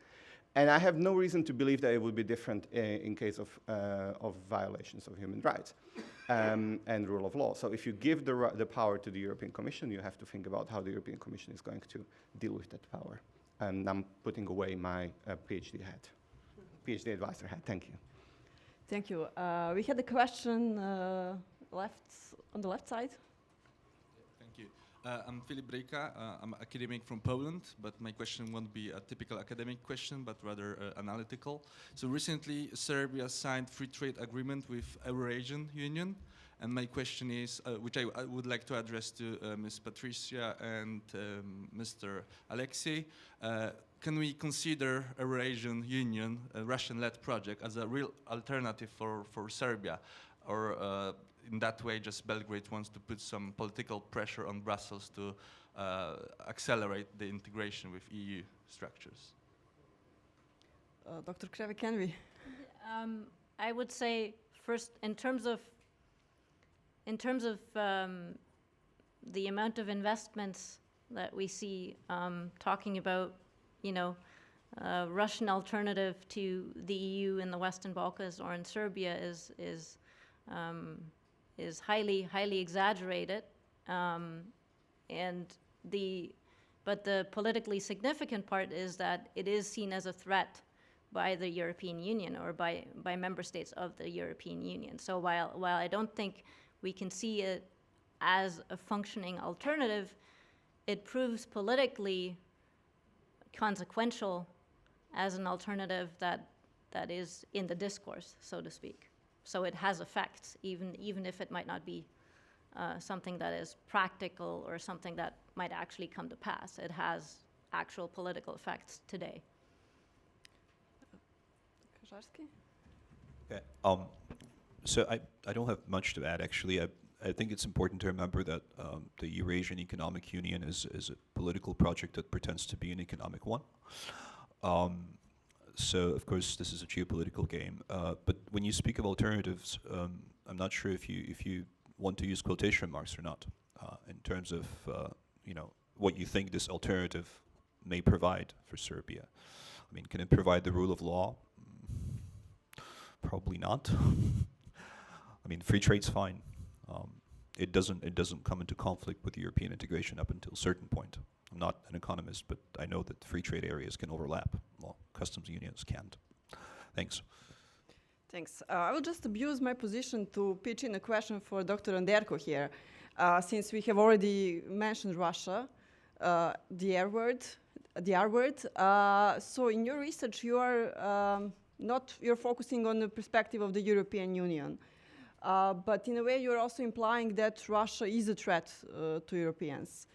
B: And I have no reason to believe that it would be different in case of violations of human rights and rule of law. So if you give the power to the European Commission, you have to think about how the European Commission is going to deal with that power. And I'm putting away my PhD PhD advisor hat. Thank you.
A: Thank you. We had a question on the left side.
H: Thank you. I'm Filip Brejka. I'm an academic from Poland, but my question won't be a typical academic question, but rather analytical. So recently, Serbia signed free trade agreement with Eurasian Union, and my question is, which I would like to address to Ms. Patricia and Mr. Alexei. Can we consider Eurasian Union, a Russian-led project, as a real alternative for Serbia? Or in that way, just Belgrade wants to put some political pressure on Brussels to accelerate the integration with EU structures?
A: Dr. Kreve, can we?
D: I would say first, in terms of the amount of investments that we see, talking about, Russian alternative to the EU in the Western Balkans or in Serbia is highly exaggerated, but the politically significant part is that it is seen as a threat by the European Union or by member states of the European Union. So while I don't think we can see it as a functioning alternative, it proves politically consequential as an alternative that is in the discourse, so to speak. So it has effects, even if it might not be something that is practical or something that might actually come to pass. It has actual political effects today.
A: Kaczarski?
C: Okay. So I don't have much to add, actually. I think it's important to remember that the Eurasian Economic Union is a political project that pretends to be an economic one. So, of course, this is a geopolitical game. But when you speak of alternatives, I'm not sure if you want to use quotation marks or not in terms of what you think this alternative may provide for Serbia. I mean, can it provide the rule of law? Probably not. I mean, free trade's fine. It doesn't come into conflict with European integration up until a certain point. I'm not an economist, but I know that free trade areas can overlap. Well, customs unions can't. Thanks.
A: Thanks. I will just abuse my position to pitch in a question for Dr. Anderko here. Since we have already mentioned Russia, the R word. So in your research, you're focusing on the perspective of the European Union. But in a way, you're also implying that Russia is a threat to Europeans.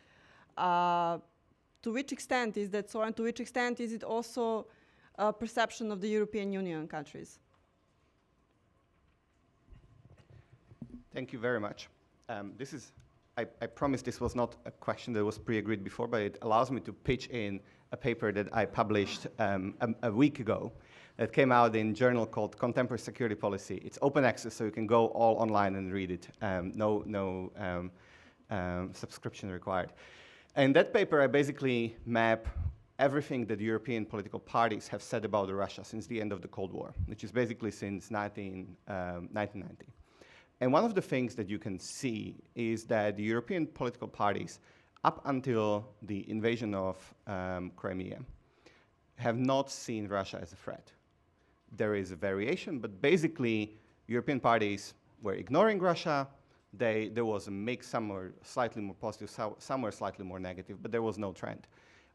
A: To which extent is that so, and to which extent is it also a perception of the European Union countries?
B: Thank you very much. I promise this was not a question that was pre-agreed before, but it allows me to pitch in a paper that I published a week ago that came out in a journal called Contemporary Security Policy. It's open access, so you can go all online and read it. No subscription required. In that paper, I basically map everything that European political parties have said about Russia since the end of the Cold War, which is basically since 1990. And one of the things that you can see is that the European political parties, up until the invasion of Crimea, have not seen Russia as a threat. There is a variation, but basically, European parties were ignoring Russia, there was a mix, somewhere slightly more positive, somewhere slightly more negative, but there was no trend.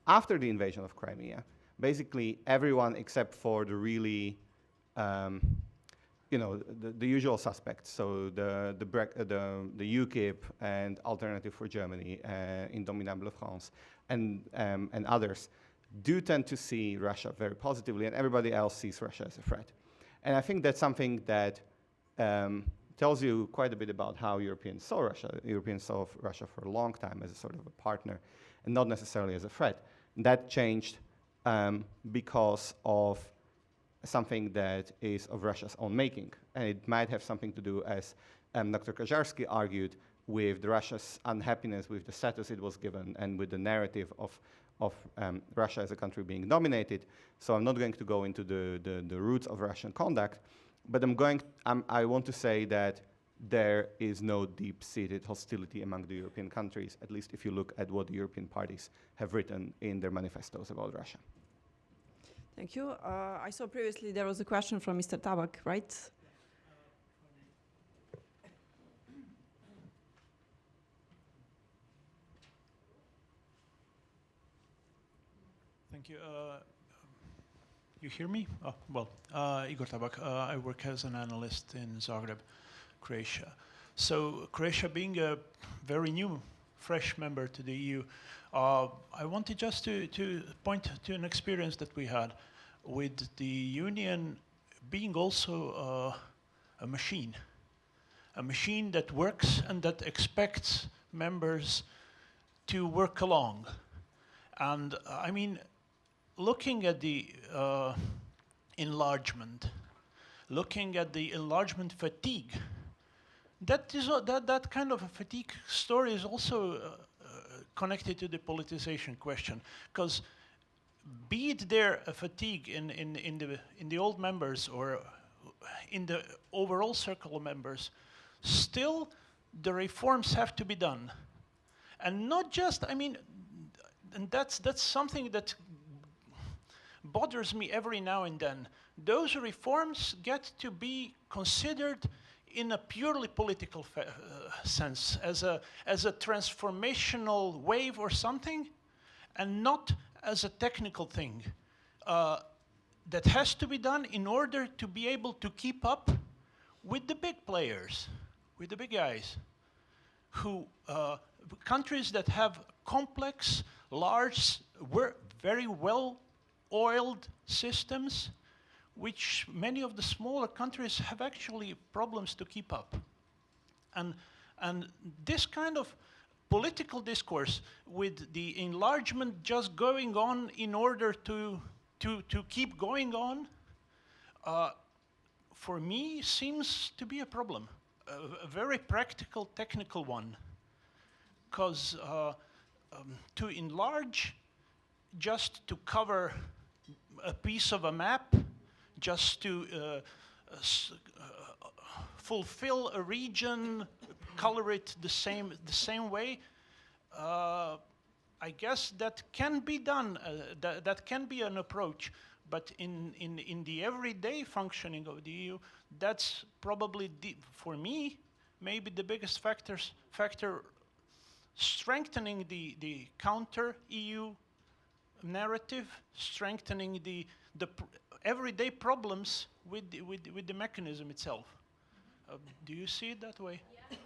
B: After the invasion of Crimea, basically everyone except for the really, the usual suspects, so the UKIP and Alternative for Germany, Indomitable France, and others, do tend to see Russia very positively, and everybody else sees Russia as a threat. And I think that's something that tells you quite a bit about how Europeans saw Russia. Europeans saw Russia for a long time as a sort of a partner, and not necessarily as a threat. And that changed because of something that is of Russia's own making. And it might have something to do, as Dr. Kaczarski argued, with Russia's unhappiness with the status it was given and with the narrative of Russia as a country being dominated. So I'm not going to go into the roots of Russian conduct, but I want to say that there is no deep-seated hostility among the European countries, at least if you look at what the European parties have written in their manifestos about Russia.
A: Thank you. I saw previously there was a question from Mr. Tabak, right?
I: Thank you. You hear me? Oh, well, Igor Tabak. I work as an analyst in Zagreb, Croatia. So Croatia being a very new, fresh member to the EU, I wanted just to point to an experience that we had with the Union being also a machine that works and that expects members to work along. And I mean, looking at the enlargement, looking at the enlargement fatigue, that kind of a fatigue story is also connected to the politicization question, because be it there a fatigue in the old members or in the overall circle of members, still the reforms have to be done, and not just, I mean, and that's something that bothers me every now and then. Those reforms get to be considered in a purely political sense, as a transformational wave or something, and not as a technical thing that has to be done in order to be able to keep up with the big players, with the big guys, who countries that have complex, large, very well-oiled systems, which many of the smaller countries have actually problems to keep up. And this kind of political discourse with the enlargement just going on in order to keep going on, for me seems to be a problem, a very practical, technical one. Because to enlarge just to cover a piece of a map, just to fulfill a region, color it the same way, I guess that can be done. That can be an approach, but in the everyday functioning of the EU, that's probably for me maybe the biggest factor strengthening the counter-EU narrative, strengthening the everyday problems with the mechanism itself. Do you see it that way?
D: Yeah.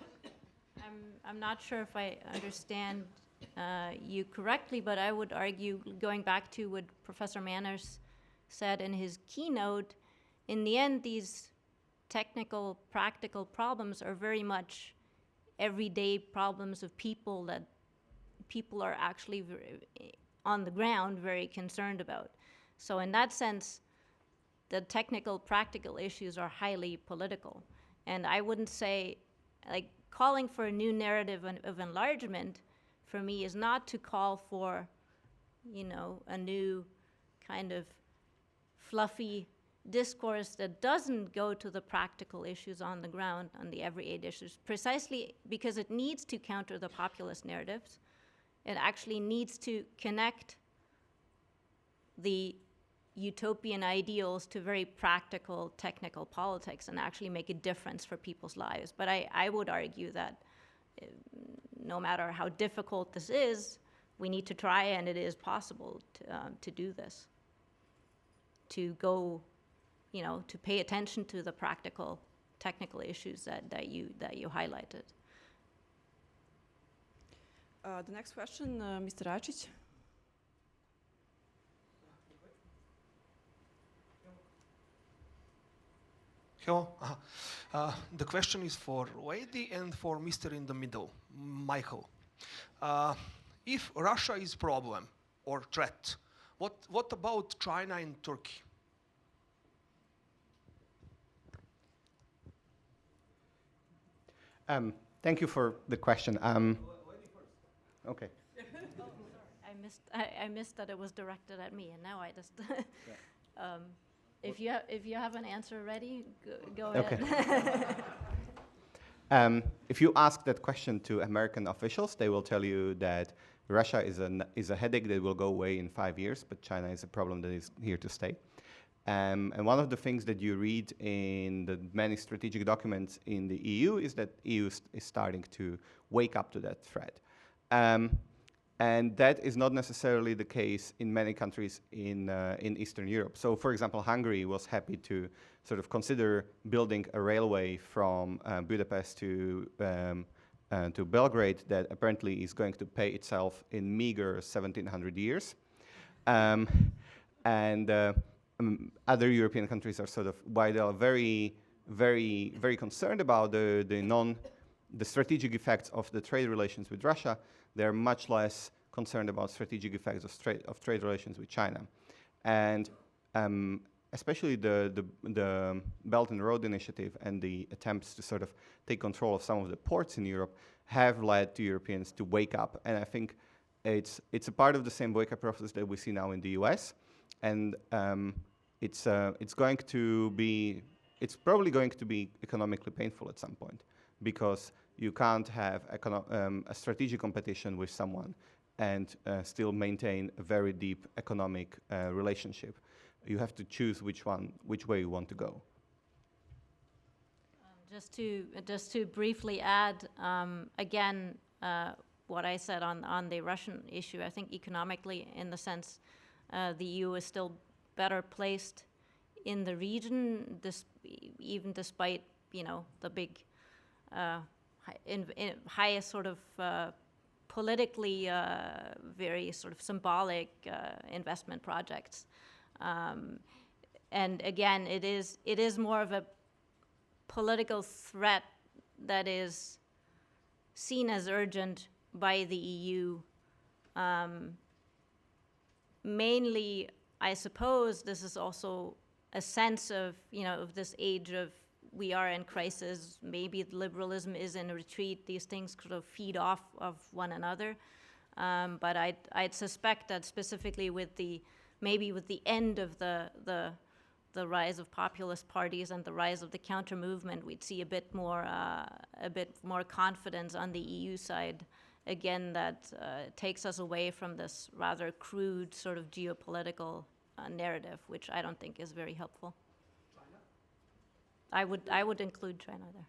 D: I'm not sure if I understand you correctly, but I would argue, going back to what Professor Manners said in his keynote, in the end, these technical, practical problems are very much everyday problems of people that people are actually on the ground very concerned about. So in that sense, the technical, practical issues are highly political. And I wouldn't say, like, calling for a new narrative of enlargement, for me, is not to call for, you know, a new kind of fluffy discourse that doesn't go to the practical issues on the ground, on the everyday issues, precisely because it needs to counter the populist narratives. It actually needs to connect the utopian ideals to very practical, technical politics and actually make a difference for people's lives. But I would argue that no matter how difficult this is, we need to try, and it is possible to do this. To go, to pay attention to the practical, technical issues that you highlighted.
A: The next question, Mr. Račić.
J: Hello. The question is for Lady and for Mr. in the middle, Michael. If Russia is problem or threat, what about China and Turkey?
B: Thank you for the question. Okay.
D: I missed that it was directed at me, and now I just. If you have an answer ready, go ahead.
B: Okay. If you ask that question to American officials, they will tell you that Russia is a headache that will go away in 5 years, but China is a problem that is here to stay. And one of the things that you read in the many strategic documents in the EU is that EU is starting to wake up to that threat. And that is not necessarily the case in many countries in Eastern Europe. So, for example, Hungary was happy to sort of consider building a railway from Budapest to Belgrade that apparently is going to pay itself in meager 1700 years. Other European countries are sort of, while they are very, very, very concerned about the strategic effects of the trade relations with Russia, they're much less concerned about strategic effects of trade relations with China. And especially the Belt and Road Initiative and the attempts to sort of take control of some of the ports in Europe have led to Europeans to wake up. And I think it's a part of the same wake-up process that we see now in the US. And it's probably going to be economically painful at some point, because you can't have a strategic competition with someone and still maintain a very deep economic relationship. You have to choose which way you want to go.
D: Just to briefly add, again, what I said on the Russian issue, I think economically, in the sense the EU is still better placed in the region, even despite the big, highest sort of politically very sort of symbolic investment projects. And again, it is more of a political threat that is seen as urgent by the EU. Mainly, I suppose this is also a sense of, of this age of we are in crisis, maybe liberalism is in retreat, these things sort of feed off of one another. But I'd suspect that specifically with the end of the rise of populist parties and the rise of the counter movement, we'd see a bit more confidence on the EU side. Again, that takes us away from this rather crude sort of geopolitical narrative, which I don't think is very helpful. China? I would include China there.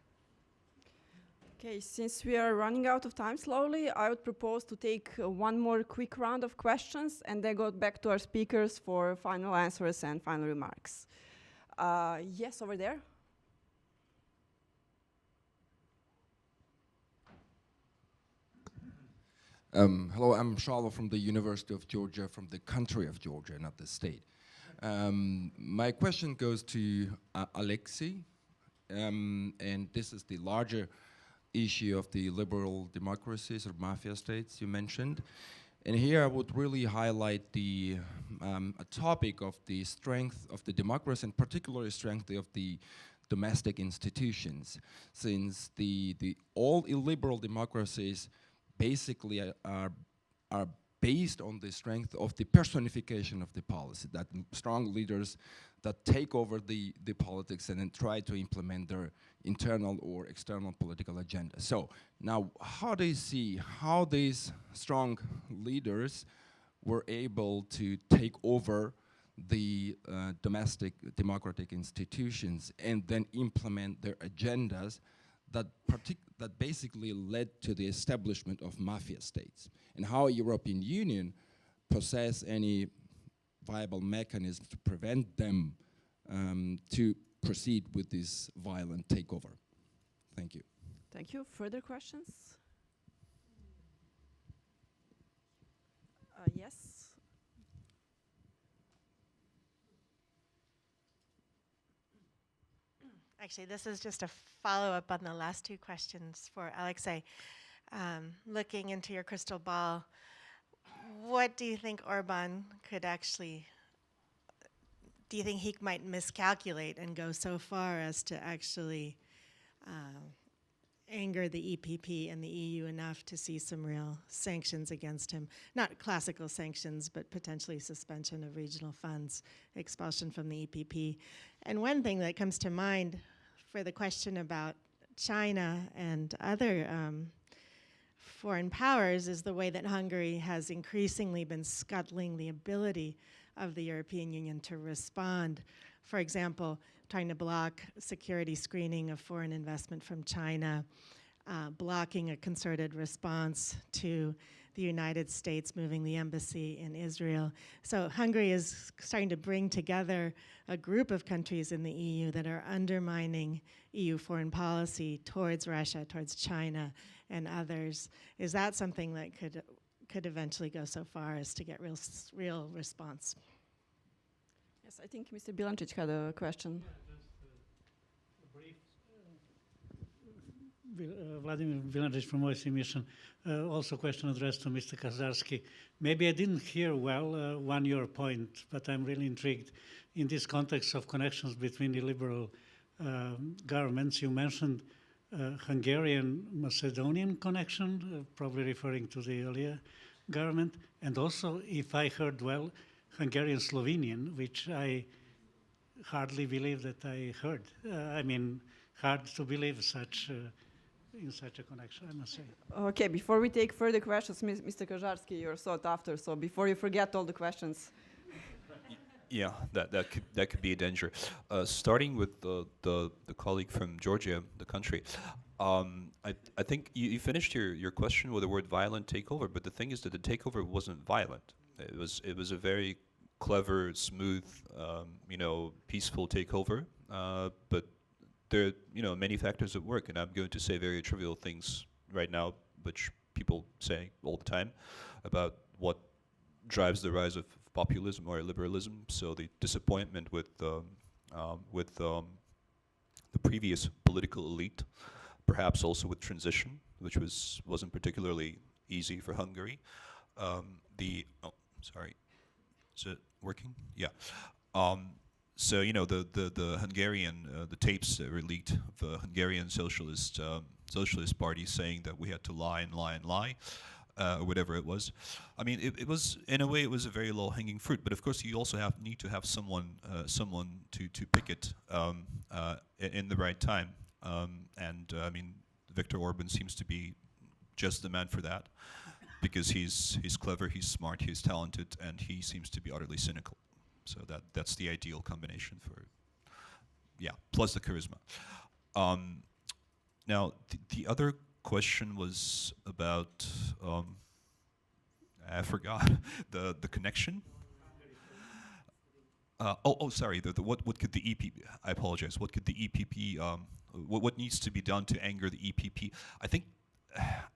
A: Okay, since we are running out of time slowly, I would propose to take one more quick round of questions and then go back to our speakers for final answers and final remarks. Yes, over there.
K: Hello, I'm Charles from the University of Georgia, from the country of Georgia, not the state. My question goes to Alexei, and this is the larger issue of the liberal democracies or mafia states you mentioned. And here I would really highlight a topic of the strength of the democracy, and particularly strength of the domestic institutions, since all illiberal democracies basically are based on the strength of the personification of the policy, that strong leaders that take over the politics and then try to implement their internal or external political agenda. So now, how do you see how these strong leaders were able to take over the domestic democratic institutions and then implement their agendas that basically led to the establishment of mafia states, and how European Union possess any viable mechanism to prevent them to proceed with this violent takeover. Thank you.
A: Thank you. Further questions? Yes.
E: Actually, this is just a follow-up on the last two questions for Alexei. Looking into your crystal ball, what do you think Orban could actually, do you think he might miscalculate and go so far as to actually anger the EPP and the EU enough to see some real sanctions against him? Not classical sanctions, but potentially suspension of regional funds, expulsion from the EPP. And one thing that comes to mind for the question about China and other foreign powers is the way that Hungary has increasingly been scuttling the ability of the European Union to respond. For example, trying to block security screening of foreign investment from China, blocking a concerted response to the United States moving the embassy in Israel. So Hungary is starting to bring together a group of countries in the EU that are undermining EU foreign policy towards Russia, towards China, and others. Is that something that could eventually go so far as to get real response?
A: Yes, I think Mr. Bilancic had a question.
L: Vladimir Vilandic from OSCE Mission. Also question addressed to Mr. Kazarski. Maybe I didn't hear well your point, but I'm really intrigued. In this context of connections between the liberal governments, you mentioned Hungarian-Macedonian connection, probably referring to the earlier government, and also, if I heard well, Hungarian-Slovenian, which I hardly believe that I heard. I mean, hard to believe in such a connection, I must say.
A: Okay, before we take further questions, Mr. Kaczarski, you're sought after, so before you forget all the questions.
C: Yeah, that could be a danger. Starting with the colleague from Georgia, the country, I think you finished your question with the word violent takeover, but the thing is that the takeover wasn't violent. It was a very clever, smooth, peaceful takeover, but there are many factors at work, and I'm going to say very trivial things right now, which people say all the time about what drives the rise of populism or liberalism. So the disappointment with the previous political elite, perhaps also with transition, which wasn't particularly easy for Hungary. Sorry, is it working? Yeah. So the Hungarian the tapes that were leaked of the Hungarian Socialist Party saying that we had to lie and lie and lie, or whatever it was. I mean, it was, in a way, it was a very low-hanging fruit. But of course, you also need to have someone to pick it in the right time. I mean, Viktor Orban seems to be just the man for that, because he's clever, he's smart, he's talented, and he seems to be utterly cynical. So that's the ideal combination for, plus the charisma. Now, the other question was about, I forgot, the connection. Sorry. What could the EPP? I apologize. What could the EPP? What needs to be done to anger the EPP? I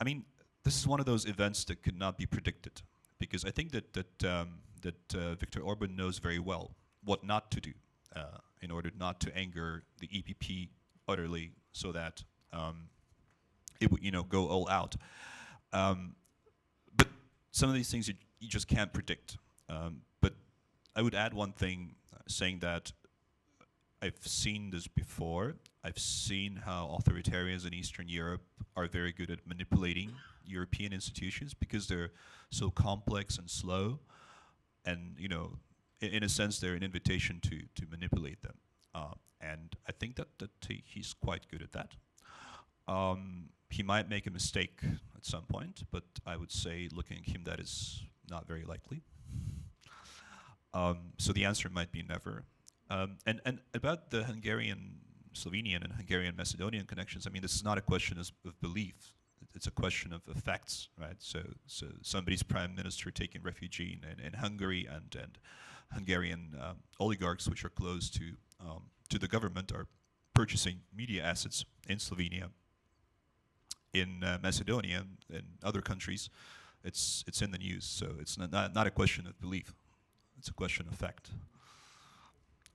C: mean, this is one of those events that could not be predicted, because I think that Viktor Orban knows very well what not to do in order not to anger the EPP utterly, so that it would go all out. But some of these things you just can't predict. But I would add one thing, saying that I've seen this before. I've seen how authoritarians in Eastern Europe are very good at manipulating European institutions, because they're so complex and slow, and in a sense they're an invitation to manipulate them. And I think that he's quite good at that. He might make a mistake at some point, but I would say, looking at him, that is not very likely. So the answer might be never. And about the Hungarian-Slovenian and Hungarian-Macedonian connections, I mean, this is not a question of belief. It's a question of facts, right? So somebody's prime minister taking refuge in Hungary, and Hungarian oligarchs, which are close to the government, are purchasing media assets in Slovenia, in Macedonia, and other countries. It's in the news, so it's not a question of belief. It's a question of fact.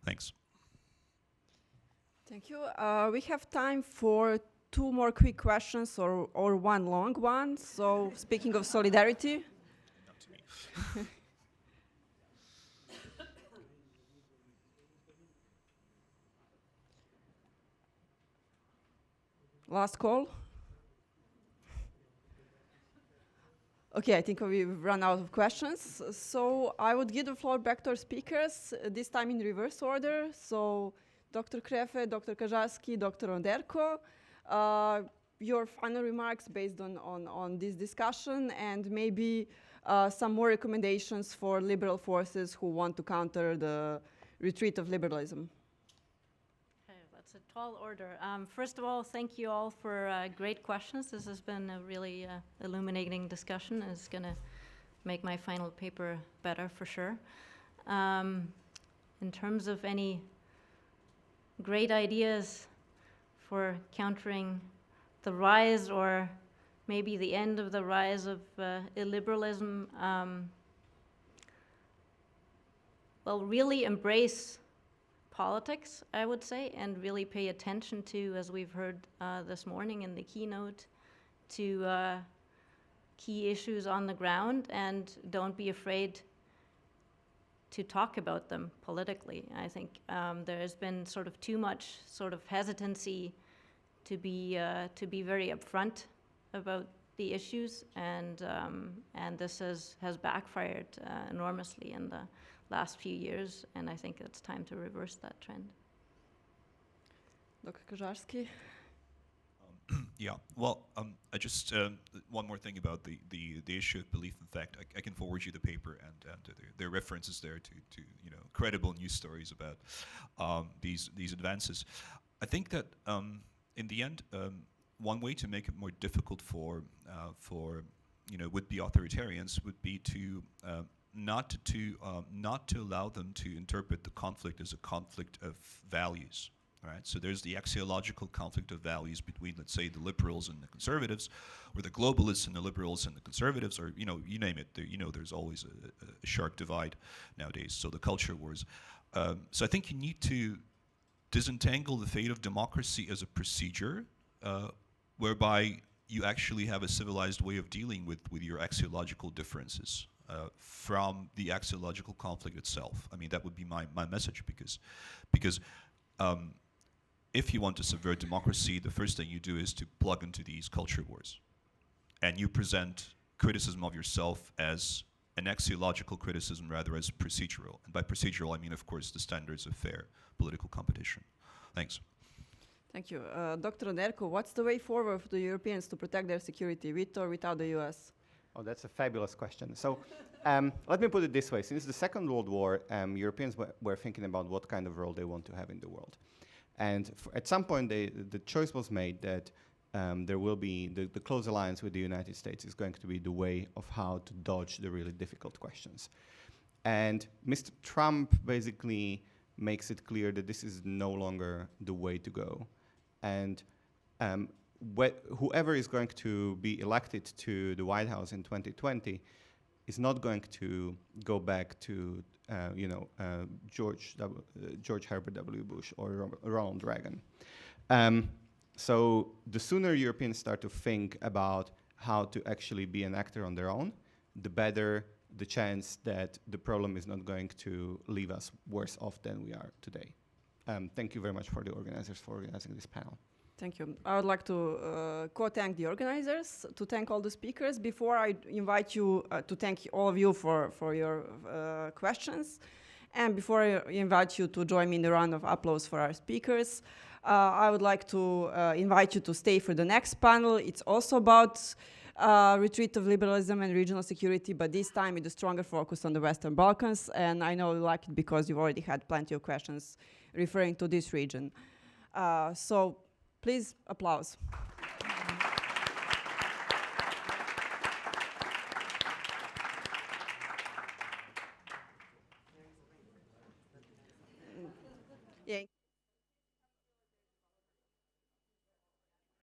C: Thanks.
A: Thank you. We have time for 2 more quick questions or 1 long one. So speaking of solidarity. Last call. Okay, I think we've run out of questions. So I would give the floor back to our speakers, this time in reverse order. So Dr. Krefe, Dr. Kajarski, Dr. Onderko, your final remarks based on this discussion, and maybe some more recommendations for liberal forces who want to counter the retreat of liberalism.
D: That's a tall order. First of all, thank you all for great questions. This has been a really illuminating discussion. It's going to make my final paper better for sure. In terms of any great ideas for countering the rise or maybe the end of the rise of illiberalism, well, really embrace politics, I would say, and really pay attention to, as we've heard this morning in the keynote, to key issues on the ground, and don't be afraid to talk about them politically. I think there has been sort of too much sort of hesitancy to be very upfront about the issues, and this has backfired enormously in the last few years, and I think it's time to reverse that trend.
A: Dr. Kajarski?
C: Yeah, well, I just, one more thing about the issue of belief in fact. I can forward you the paper, and there are references there to credible news stories about these advances. I think that in the end, one way to make it more difficult for would-be authoritarians would be to not to allow them to interpret the conflict as a conflict of values. Right? So there's the axiological conflict of values between, let's say, the liberals and the conservatives, or the globalists and the liberals and the conservatives, or you name it. There's always a sharp divide nowadays. So the culture wars. So I think you need to disentangle the fate of democracy as a procedure, whereby you actually have a civilized way of dealing with your axiological differences. From the axiological conflict itself. I mean, that would be my message, because if you want to subvert democracy, the first thing you do is to plug into these culture wars. And you present criticism of yourself as an axiological criticism rather as procedural. And by procedural, I mean, of course, the standards of fair political competition. Thanks.
A: Thank you. Dr. Onderko, what's the way forward for the Europeans to protect their security, with or without the US?
B: Oh, that's a fabulous question. So let me put it this way. Since the Second World War, Europeans were thinking about what kind of role they want to have in the world. And at some point, the choice was made that there will be the close alliance with the United States is going to be the way of how to dodge the really difficult questions. And Mr. Trump basically makes it clear that this is no longer the way to go. And whoever is going to be elected to the White House in 2020 is not going to go back to George Herbert W. Bush or Ronald Reagan. So the sooner Europeans start to think about how to actually be an actor on their own, the better the chance that the problem is not going to leave us worse off than we are today. Thank you very much for the organizers for organizing this panel.
A: Thank you. I would like to thank the organizers, to thank all the speakers. Before I invite you to thank all of you for your questions, and before I invite you to join me in the round of applause for our speakers, I would like to invite you to stay for the next panel. It's also about retreat of liberalism and regional security, but this time with a stronger focus on the Western Balkans. And I know you like it because you've already had plenty of questions referring to this region. So please, applause.